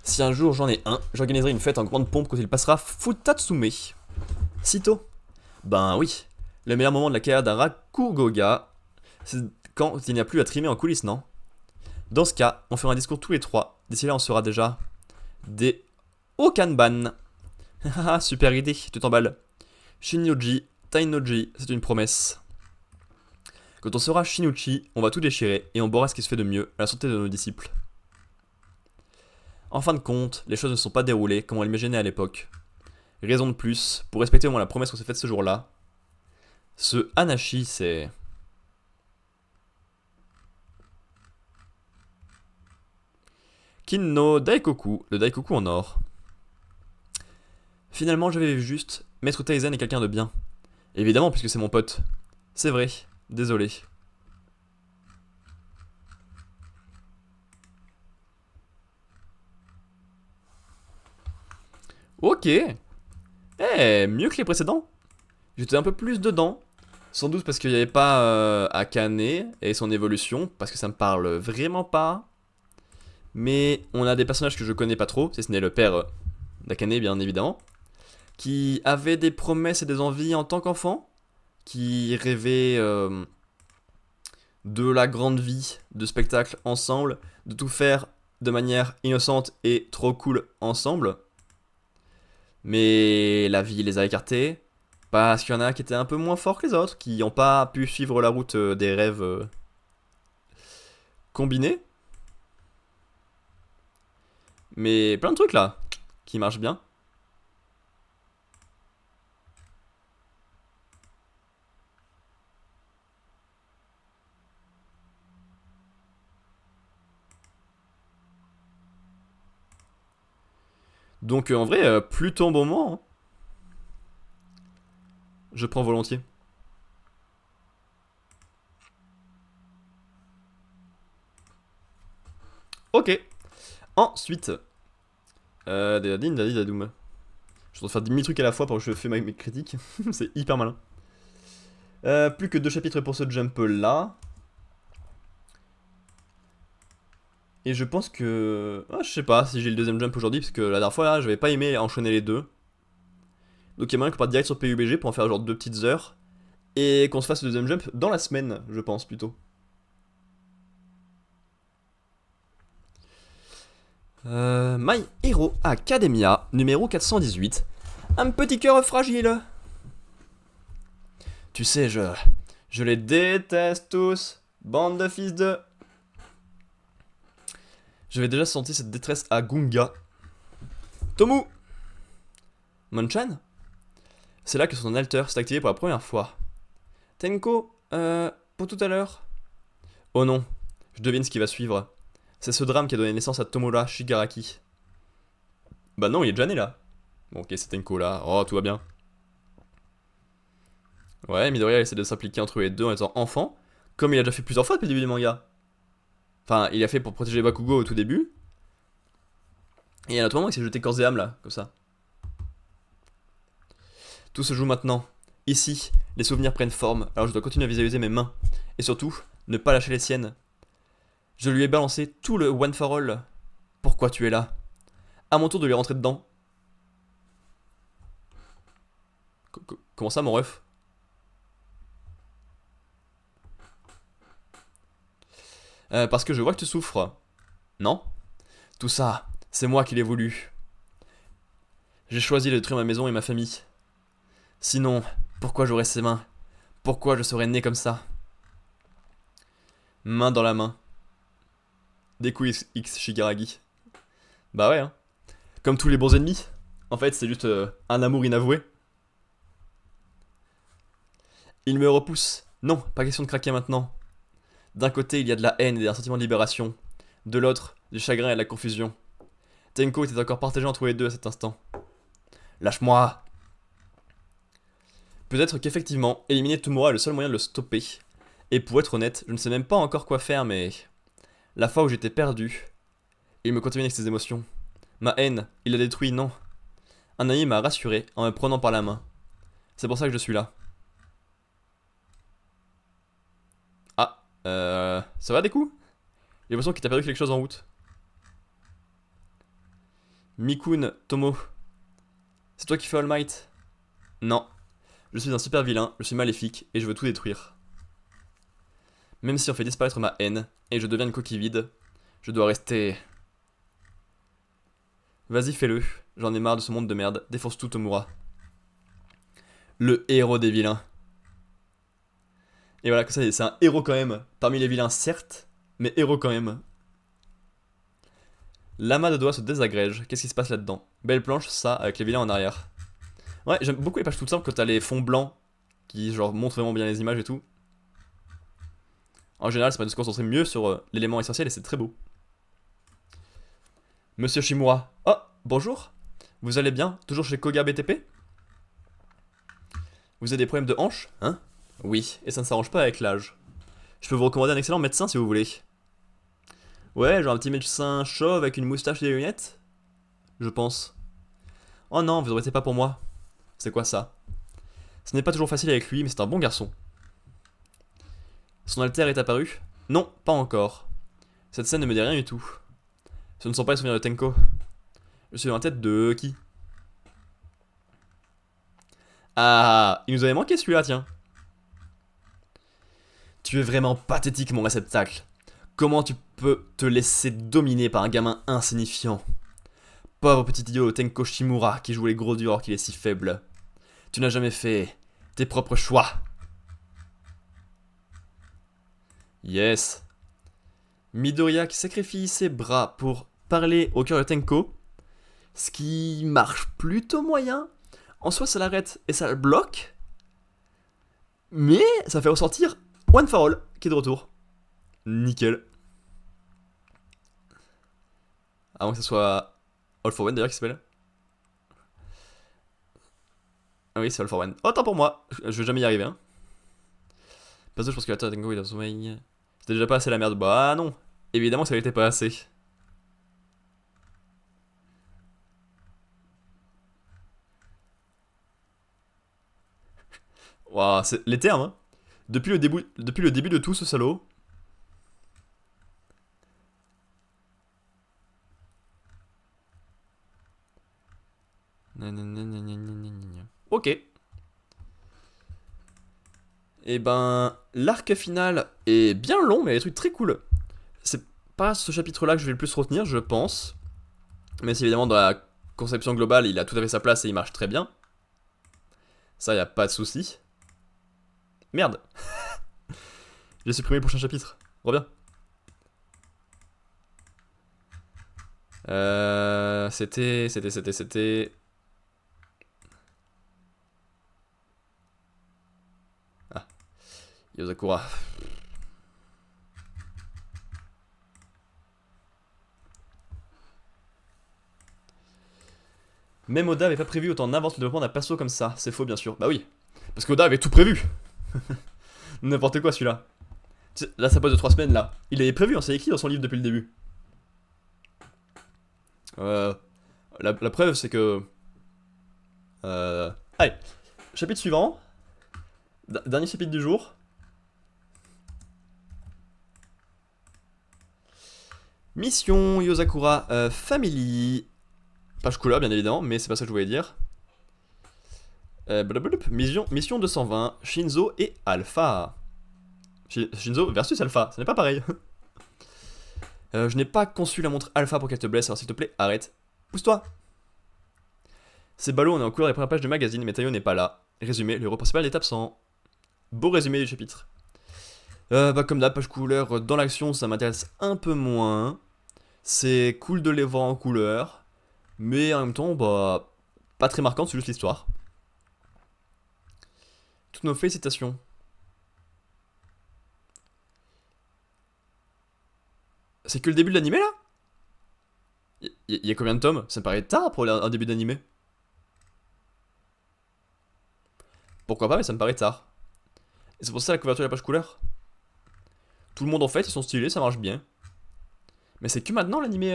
Speaker 1: Si un jour j'en ai un, j'organiserai une fête en grande pompe quand il passera Futatsume. Sitôt? Ben oui. Le meilleur moment de la carrière d'un Rakugoga, c'est quand il n'y a plus à trimer en coulisses, non? Dans ce cas, on fera un discours tous les trois. D'ici là, on sera déjà des Okanban. Haha, super idée, tu t'emballes. Shinyoji, Tainoji, c'est une promesse. Quand on sera Shinuchi, on va tout déchirer et on boira ce qui se fait de mieux à la santé de nos disciples. En fin de compte, les choses ne sont pas déroulées comme on l'imaginait à l'époque. Raison de plus, pour respecter au moins la promesse qu'on s'est faite ce jour-là. Ce Hanashi, c'est... Kinno Daikoku, le Daikoku en or. Finalement, j'avais vu juste, Maître Taizen est quelqu'un de bien. Évidemment, puisque c'est mon pote. C'est vrai, désolé. Ok. Mieux que les précédents. J'étais un peu plus dedans. Sans doute parce qu'il n'y avait pas Akane et son évolution, parce que ça me parle vraiment pas. Mais on a des personnages que je connais pas trop, si ce n'est le père d'Akane, bien évidemment, qui avait des promesses et des envies en tant qu'enfant, qui rêvait de la grande vie, de spectacle ensemble, de tout faire de manière innocente et trop cool ensemble. Mais la vie les a écartés, parce qu'il y en a qui étaient un peu moins forts que les autres, qui n'ont pas pu suivre la route des rêves combinés. Mais plein de trucs là, qui marchent bien. Donc en vrai, plutôt un bon moment. Hein. Je prends volontiers. Ok. Ensuite, Dadin, Dadi, Dadoum. Je dois faire 10 000 trucs à la fois pour que je fais mes critiques. C'est hyper malin. Plus que 2 chapitres pour ce jump là. Et je pense que... Ah, je sais pas si j'ai le deuxième jump aujourd'hui, parce que la dernière fois là, j'avais pas aimé enchaîner les deux. Donc il y a moyen qu'on parte direct sur PUBG pour en faire genre 2 petites heures. Et qu'on se fasse le deuxième jump dans la semaine, je pense plutôt. My Hero Academia, numéro 418. Un petit cœur fragile. Tu sais, je les déteste tous. Bande de fils de... J'avais déjà senti cette détresse à Gunga. Tomu Monchan. C'est là que son alter s'est activé pour la première fois. Tenko, pour tout à l'heure. Oh non, je devine ce qui va suivre. C'est ce drame qui a donné naissance à Tomura Shigaraki. Bah non, il est déjà né là. Bon, ok, c'est Tenko là. Oh, tout va bien. Ouais, Midoriya essaie de s'impliquer entre les deux en étant enfant, comme il a déjà fait plusieurs fois depuis le début du manga. Enfin, il a fait pour protéger Bakugo au tout début. Et il y a un autre moment, il s'est jeté corps et âme là, comme ça. Tout se joue maintenant. Ici, les souvenirs prennent forme, alors je dois continuer à visualiser mes mains. Et surtout, ne pas lâcher les siennes. Je lui ai balancé tout le one for all. Pourquoi tu es là? À mon tour de lui rentrer dedans. Comment ça, mon ref? Parce que je vois que tu souffres. Non? Tout ça, c'est moi qui l'ai voulu. J'ai choisi de détruire ma maison et ma famille. Sinon, pourquoi j'aurais ces mains? Pourquoi je serais né comme ça? Main dans la main. Deku X Shigaragi. Bah ouais, hein. Comme tous les bons ennemis. En fait, c'est juste un amour inavoué. Il me repousse. Non, pas question de craquer maintenant. D'un côté, il y a de la haine et un sentiment de libération. De l'autre, du chagrin et de la confusion. Tenko était encore partagé entre les deux à cet instant. Lâche-moi! Peut-être qu'effectivement, éliminer Tomura est le seul moyen de le stopper. Et pour être honnête, je ne sais même pas encore quoi faire, mais... La fois où j'étais perdu, il me contamine avec ses émotions. Ma haine, il l'a détruit, non. Un ami m'a rassuré en me prenant par la main. C'est pour ça que je suis là. Ah, ça va des coups? J'ai l'impression qu'il t'a perdu quelque chose en route. Mikun Tomo. C'est toi qui fais All Might? Non. Je suis un super vilain, je suis maléfique et je veux tout détruire. Même si on fait disparaître ma haine et je deviens une coquille vide, je dois rester... Vas-y, fais-le. J'en ai marre de ce monde de merde. Défonce tout, Tomura. Le héros des vilains. Et voilà, que ça, c'est un héros quand même. Parmi les vilains, certes, mais héros quand même. L'amas de doigts se désagrège. Qu'est-ce qui se passe là-dedans? Belle planche, ça, avec les vilains en arrière. Ouais, j'aime beaucoup les pages toutes simples quand t'as les fonds blancs qui, genre, montrent vraiment bien les images et tout. En général, ça permet de se concentrer mieux sur l'élément essentiel et c'est très beau. Monsieur Shimura. Oh, bonjour. Vous allez bien? Toujours chez Koga BTP? Vous avez des problèmes de hanche? Hein? Oui, et ça ne s'arrange pas avec l'âge. Je peux vous recommander un excellent médecin si vous voulez. Ouais, genre un petit médecin chauve avec une moustache et des lunettes? Je pense. Oh non, vous embêtez pas pour moi. C'est quoi ça? Ce n'est pas toujours facile avec lui, mais c'est un bon garçon. Son alter est apparu? Non, pas encore. Cette scène ne me dit rien du tout. Ce ne sont pas les souvenirs de Tenko. Je suis dans la tête de qui? Ah, il nous avait manqué celui-là, tiens. Tu es vraiment pathétique, mon réceptacle. Comment tu peux te laisser dominer par un gamin insignifiant? Pauvre petit idiot Tenko Shimura qui joue les gros durs alors qu'il est si faible. Tu n'as jamais fait tes propres choix. Yes. Midoriya qui sacrifie ses bras pour parler au cœur de Tenko. Ce qui marche plutôt moyen. En soi, ça l'arrête et ça le bloque. Mais ça fait ressortir One for All qui est de retour. Nickel. Avant que ce soit All for One d'ailleurs qui s'appelle. Ah oui, c'est All for One. Autant pour moi. Je vais jamais y arriver. Hein. Parce que je pense que la Tenko est dans sommeil. C'était déjà pas assez la merde. Bah non. Évidemment que ça n'était pas assez. Ouah, c'est les termes, hein. Depuis le début de tout ce salaud. Ok. Et ben, l'arc final est bien long, mais il y a des trucs très cool. C'est pas ce chapitre-là que je vais le plus retenir, je pense. Mais c'est évidemment dans la conception globale, il a tout à fait sa place et il marche très bien. Ça, y a pas de souci. Merde. J'ai supprimé le prochain chapitre. Reviens. C'était. Ah, Yozakura. Même Oda avait pas prévu autant d'avance le développement d'un perso comme ça. C'est faux, bien sûr. Bah oui. Parce qu'Oda avait tout prévu. N'importe quoi celui-là. Là, ça pose de 3 semaines là. Il avait prévu, on s'est écrit dans son livre depuis le début. Euh, la preuve, c'est que. Allez, chapitre suivant. Dernier chapitre du jour. Mission Yozakura Family. Page couleur, bien évidemment, mais c'est pas ça que je voulais dire. Mission 220, Shinzo et Alpha. Shinzo versus Alpha, ce n'est pas pareil. Je n'ai pas conçu la montre Alpha pour qu'elle te blesse, alors s'il te plaît, arrête. Pousse-toi. C'est ballot, on est en couleur des premières pages du magazine, mais Tayo n'est pas là. Résumé, le héros principal est absent. Beau résumé du chapitre. Comme d'hab, page couleur, dans l'action, ça m'intéresse un peu moins. C'est cool de les voir en couleur. Mais en même temps, pas très marquante, c'est juste l'histoire. Toutes nos félicitations. C'est que le début de l'animé là? Y a combien de tomes? Ça me paraît tard pour un début d'animé. Pourquoi pas, mais ça me paraît tard. Et c'est pour ça la couverture de la page couleur. Tout le monde en fait, ils sont stylés, ça marche bien. Mais c'est que maintenant l'animé.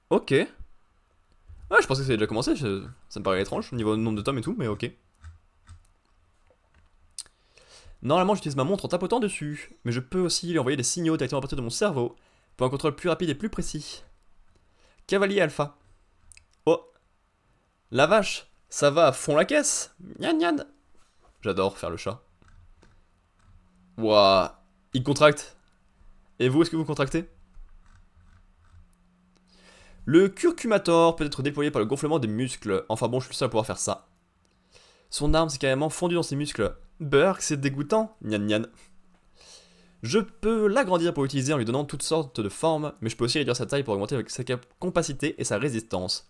Speaker 1: Ok. Ouais, je pensais que ça avait déjà commencé, ça me paraît étrange au niveau du nombre de tomes et tout, mais ok. Normalement, j'utilise ma montre en tapotant dessus, mais je peux aussi lui envoyer des signaux directement à partir de mon cerveau pour un contrôle plus rapide et plus précis. Cavalier Alpha. Oh, la vache, ça va à fond la caisse. Gnan gnan. J'adore faire le chat. Ouah, il contracte. Et vous, est-ce que vous contractez? Le curcumator peut être déployé par le gonflement des muscles. Enfin bon, je suis le seul à pouvoir faire ça. Son arme s'est carrément fondue dans ses muscles. Burk, c'est dégoûtant. Gnan gnan. Je peux l'agrandir pour l'utiliser en lui donnant toutes sortes de formes, mais je peux aussi réduire sa taille pour augmenter sa compacité et sa résistance.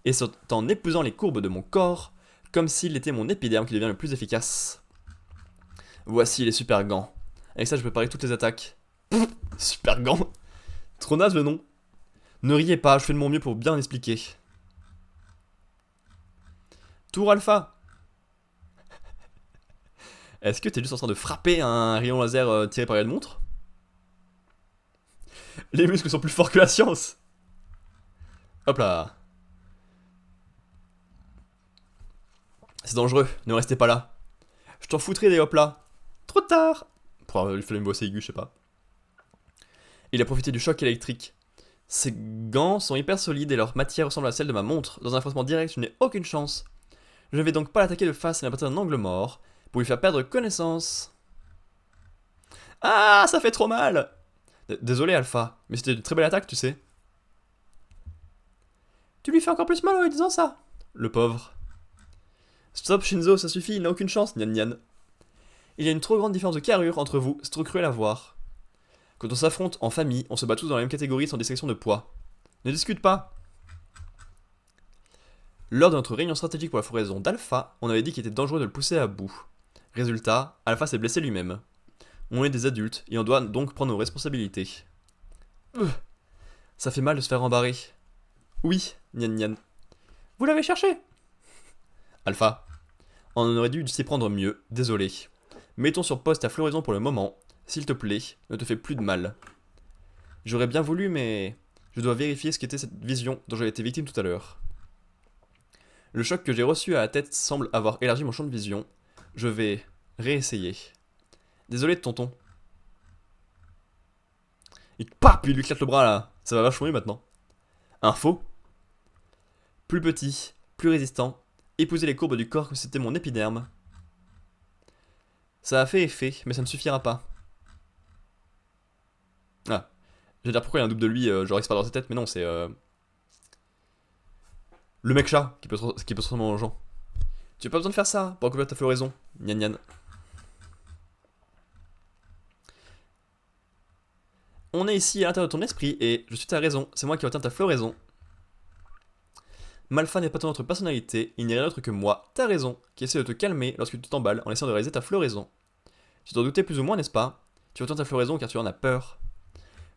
Speaker 1: Et c'est en épousant les courbes de mon corps, comme s'il était mon épiderme qui devient le plus efficace. Voici les super gants. Avec ça, je peux parer toutes les attaques. Super gants. Trop naze le nom. Ne riez pas, je fais de mon mieux pour bien l'expliquer. Tour Alpha. Est-ce que t'es juste en train de frapper un rayon laser tiré par une montre? Les muscles sont plus forts que la science. Hop là. C'est dangereux, ne restez pas là. Je t'en foutrai des hop là. Trop tard. Il fallait me bosser aigu, je sais pas. Il a profité du choc électrique. Ces gants sont hyper solides et leur matière ressemble à celle de ma montre. Dans un affrontement direct, je n'ai aucune chance. Je ne vais donc pas l'attaquer de face mais à partir d'un angle mort, pour lui faire perdre connaissance. Ah, ça fait trop mal. Désolé Alpha, mais c'était une très belle attaque, tu sais. Tu lui fais encore plus mal en lui disant ça. Le pauvre. Stop Shinzo, ça suffit, il n'a aucune chance, gnan gnan. Il y a une trop grande différence de carrure entre vous, c'est trop cruel à voir. Quand on s'affronte en famille, on se bat tous dans la même catégorie sans distinction de poids. Ne discute pas. Lors de notre réunion stratégique pour la floraison d'Alpha, on avait dit qu'il était dangereux de le pousser à bout. Résultat, Alpha s'est blessé lui-même. On est des adultes et on doit donc prendre nos responsabilités. Ça fait mal de se faire embarrer. Oui, gnan gnan. Vous l'avez cherché. Alpha, on aurait dû s'y prendre mieux, désolé. Mettons sur poste ta floraison pour le moment. S'il te plaît, ne te fais plus de mal. J'aurais bien voulu, mais je dois vérifier ce qu'était cette vision dont j'avais été victime tout à l'heure. Le choc que j'ai reçu à la tête semble avoir élargi mon champ de vision. Je vais réessayer. Désolé, tonton. Et paf, il lui éclate le bras là. Ça va vachement mieux maintenant. Info. Plus petit, plus résistant. Épouser les courbes du corps que c'était mon épiderme. Ça a fait effet, mais ça ne suffira pas. Ah. Je vais dire pourquoi il y a un double de lui, genre il se parle dans sa tête, mais non, c'est le mec chat qui peut se transformer en gens. Tu as pas besoin de faire ça pour accomplir ta floraison. Gnan gnan. On est ici à l'intérieur de ton esprit et je suis ta raison, c'est moi qui retiens ta floraison. Malfa n'est pas ton autre personnalité, il n'y a rien d'autre que moi, ta raison, qui essaie de te calmer lorsque tu t'emballes en essayant de réaliser ta floraison. Tu t'en doutais plus ou moins, n'est-ce pas? Tu retiens ta floraison car tu en as peur.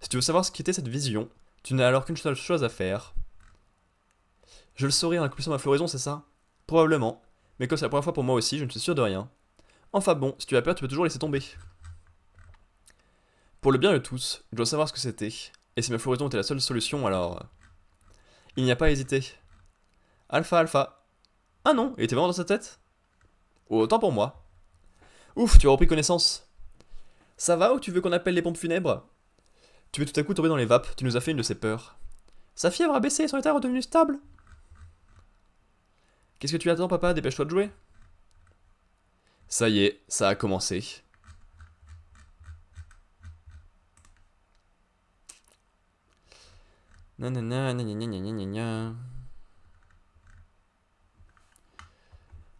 Speaker 1: Si tu veux savoir ce qu'était cette vision, tu n'as alors qu'une seule chose à faire. Je le saurai en accomplissant ma floraison, c'est ça? Probablement, mais comme c'est la première fois pour moi aussi, je ne suis sûr de rien. Enfin bon, si tu as peur, tu peux toujours laisser tomber. Pour le bien de tous, je dois savoir ce que c'était, et si ma floraison était la seule solution, alors... Il n'y a pas à hésiter. Alpha, Alpha. Ah non, il était vraiment dans sa tête? Autant pour moi. Ouf, tu as repris connaissance. Ça va ou tu veux qu'on appelle les pompes funèbres? Tu veux tout à coup tomber dans les vapes, tu nous as fait une de ces peurs. Sa fièvre a baissé et son état est redevenu stable. Qu'est-ce que tu attends, papa? Dépêche-toi de jouer. Ça y est, ça a commencé. Nanana, nanana, nanana.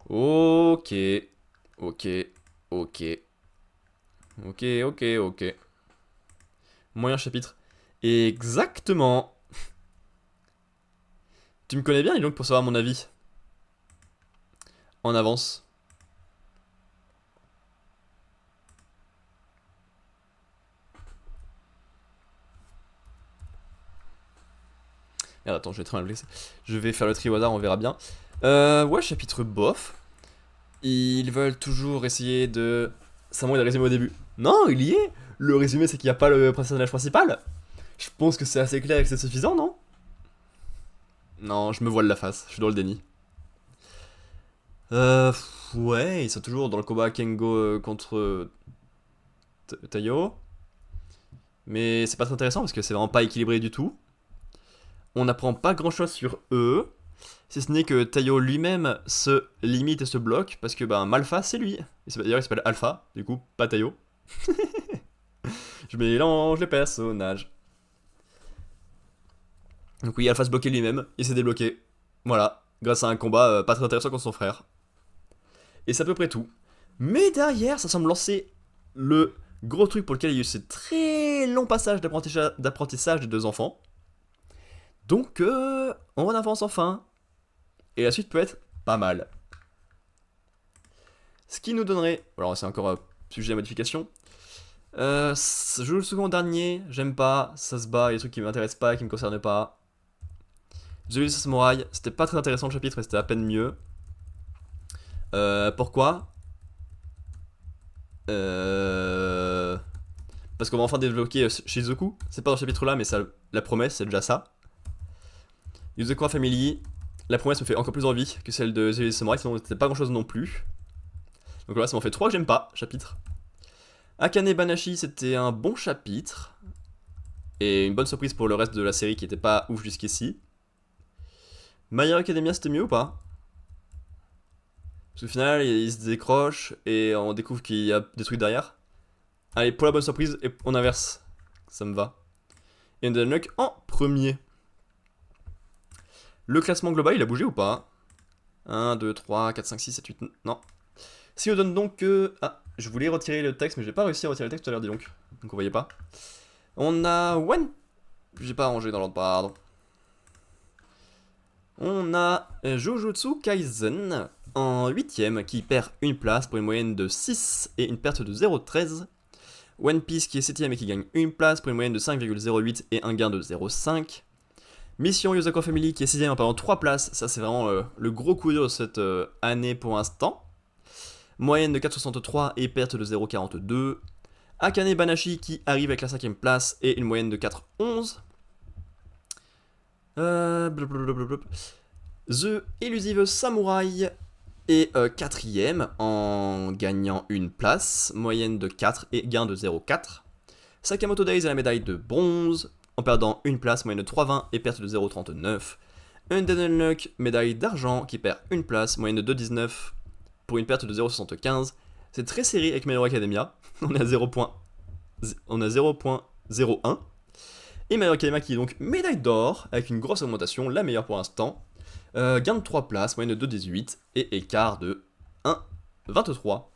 Speaker 1: Ok. Ok. Ok. Ok, ok, ok. Moyen chapitre. Exactement. Tu me connais bien, dis donc, pour savoir mon avis. En avance. Merde, attends, je vais très mal blessé. Je vais faire le tri au hasard, on verra bien. Ouais, chapitre bof. Ils veulent toujours essayer de... Ça manque de résumé au début. Non, il y est. Le résumé, c'est qu'il n'y a pas le personnage principal. Je pense que c'est assez clair et que c'est suffisant, non? Non, je me voile la face, je suis dans le déni. Ouais, ils sont toujours dans le combat Kengo contre Tayo. Mais c'est pas très intéressant parce que c'est vraiment pas équilibré du tout. On n'apprend pas grand chose sur eux. Si ce n'est que Tayo lui-même se limite et se bloque parce que Malfa c'est lui. D'ailleurs il s'appelle Alpha, du coup pas Tayo. Je mélange les personnages. Donc oui, Alpha se bloquait lui-même, il s'est débloqué. Voilà, grâce à un combat pas très intéressant contre son frère. Et c'est à peu près tout. Mais derrière, ça semble lancer le gros truc pour lequel il y a eu ce très long passage d'apprentissage des deux enfants. Donc, on avance enfin. Et la suite peut être pas mal. Ce qui nous donnerait... Alors c'est encore sujet à modification. Je joue le second dernier, j'aime pas, ça se bat, il y a des trucs qui m'intéressent pas, qui me concernent pas. J'ai lu Samouraï, c'était pas très intéressant le chapitre, mais c'était à peine mieux. Pourquoi Parce qu'on va enfin débloquer Shizuku. C'est pas dans ce chapitre là, mais ça, la promesse, c'est déjà ça. Yuzakura Family, la promesse me fait encore plus envie que celle de The Samurai, sinon c'était pas grand chose non plus. Donc là, ça m'en fait 3 que j'aime pas, chapitre. Akane Banashi, c'était un bon chapitre. Et une bonne surprise pour le reste de la série qui était pas ouf jusqu'ici. My Hero Academia, c'était mieux ou pas? Parce qu'au final, il se décroche et on découvre qu'il y a des trucs derrière. Allez, pour la bonne surprise, et on inverse. Ça me va. Et on Unlock en premier. Le classement global, il a bougé ou pas? 1, 2, 3, 4, 5, 6, 7, 8... Non. Si on donne donc que... Ah, je voulais retirer le texte, mais j'ai pas réussi à retirer le texte tout à l'heure, dis donc. Donc on voyait pas. On a One... J'ai pas rangé dans l'ordre, pardon. On a Jujutsu Kaisen en 8ème qui perd une place pour une moyenne de 6 et une perte de 0,13. One Piece qui est 7ème et qui gagne une place pour une moyenne de 5,08 et un gain de 0,5. Mission Yosako Family qui est 6ème en perdant 3 places, ça c'est vraiment le gros coup dur de cette année pour l'instant. Moyenne de 4,63 et perte de 0,42. Akane Banashi qui arrive avec la 5ème place et une moyenne de 4,11. The Elusive Samurai est quatrième en gagnant une place, moyenne de 4 et gain de 0,4. Sakamoto Days a la médaille de bronze, en perdant une place, moyenne de 3,20 et perte de 0,39. Undead Unluck, médaille d'argent, qui perd une place, moyenne de 2,19 pour une perte de 0,75. C'est très serré avec My Hero Academia, on est à 0,01. Et My Hero Academia qui est donc médaille d'or, avec une grosse augmentation, la meilleure pour l'instant. Gain de 3 places, moyenne de 2,18 et écart de 1,23.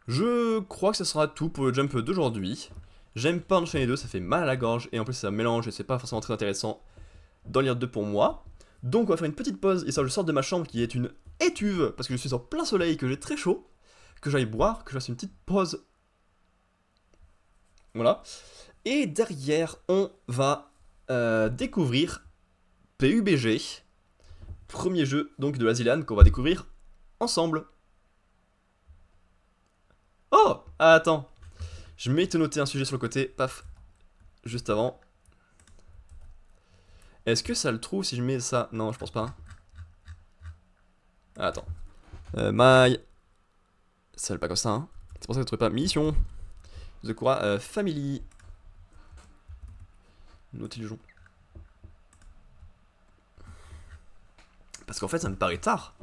Speaker 1: Je crois que ce sera tout pour le jump d'aujourd'hui. J'aime pas enchaîner les deux, ça fait mal à la gorge et en plus ça mélange et c'est pas forcément très intéressant dans l'IR 2 pour moi. Donc on va faire une petite pause et ça je sors de ma chambre qui est une étuve parce que je suis en plein soleil, que j'ai très chaud, que j'aille boire, que je fasse une petite pause. Voilà. Et derrière on va découvrir PUBG, premier jeu donc de Asilan qu'on va découvrir ensemble. Oh, attends. Je m'étais noté un sujet sur le côté, paf, juste avant. Est-ce que ça le trouve si je mets ça? Non, je pense pas. Ah, attends. My... Ça le pas comme ça, hein. C'est pour ça que je trouvais pas. Mission. The Kura Family. Noter le jour. Parce qu'en fait, ça me paraît tard.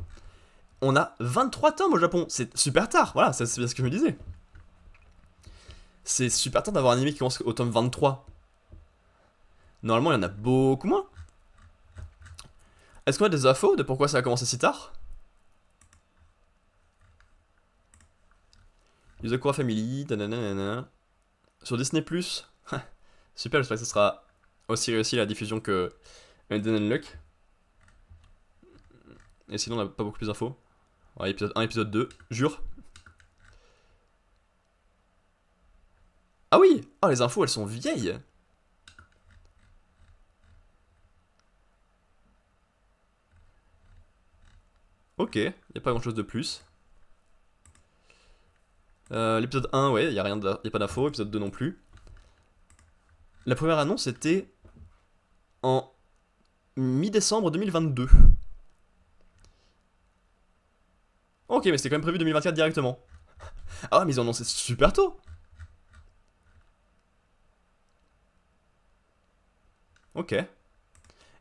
Speaker 1: On a 23 tomes au Japon. C'est super tard, voilà, c'est bien ce que je me disais. C'est super tard d'avoir un anime qui commence au tome 23. Normalement, il y en a beaucoup moins. Est-ce qu'on a des infos de pourquoi ça a commencé si tard? Yuzakura Family, nanana. Sur Disney+. Super, j'espère que ça sera aussi réussi la diffusion que Undead Luck. Et sinon, on n'a pas beaucoup plus d'infos. Ouais, épisode 1, épisode 2, jure. Ah oui! Oh, les infos, elles sont vieilles! Ok, y a pas grand chose de plus. L'épisode 1, ouais, y a pas d'infos. Épisode 2 non plus. La première annonce était en mi-décembre 2022. Ok, mais c'était quand même prévu 2024 directement. Ah, mais ils ont annoncé super tôt! Ok.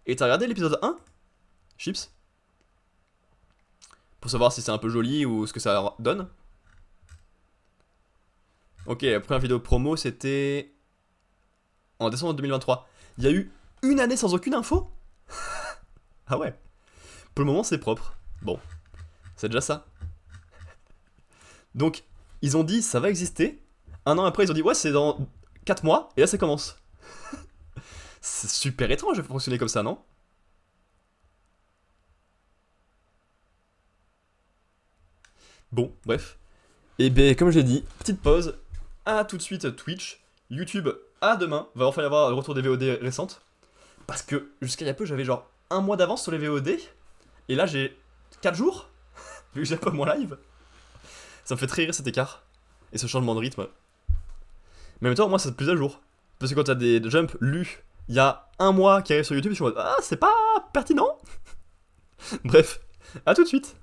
Speaker 1: Et t'as regardé l'épisode 1, Chips? Pour savoir si c'est un peu joli ou ce que ça donne. Ok, la première vidéo promo c'était en décembre 2023. Il y a eu une année sans aucune info? Ah ouais. Pour le moment c'est propre. Bon, c'est déjà ça. Donc, ils ont dit ça va exister. Un an après ils ont dit ouais c'est dans 4 mois. Et là ça commence. C'est super étrange de fonctionner comme ça, non? Bon, bref. Et ben comme je l'ai dit, petite pause. À tout de suite Twitch, YouTube, à demain. Va enfin y avoir le retour des VOD récentes. Parce que jusqu'à il y a peu, j'avais genre un mois d'avance sur les VOD. Et là, j'ai 4 jours, vu que j'ai pas mon live. Ça me fait très rire cet écart. Et ce changement de rythme. Mais en même temps, moi, c'est plus à jour. Parce que quand t'as des jumps lus il y a un mois qui arrivent sur YouTube, je suis en mode ah, c'est pas pertinent. Bref, à tout de suite.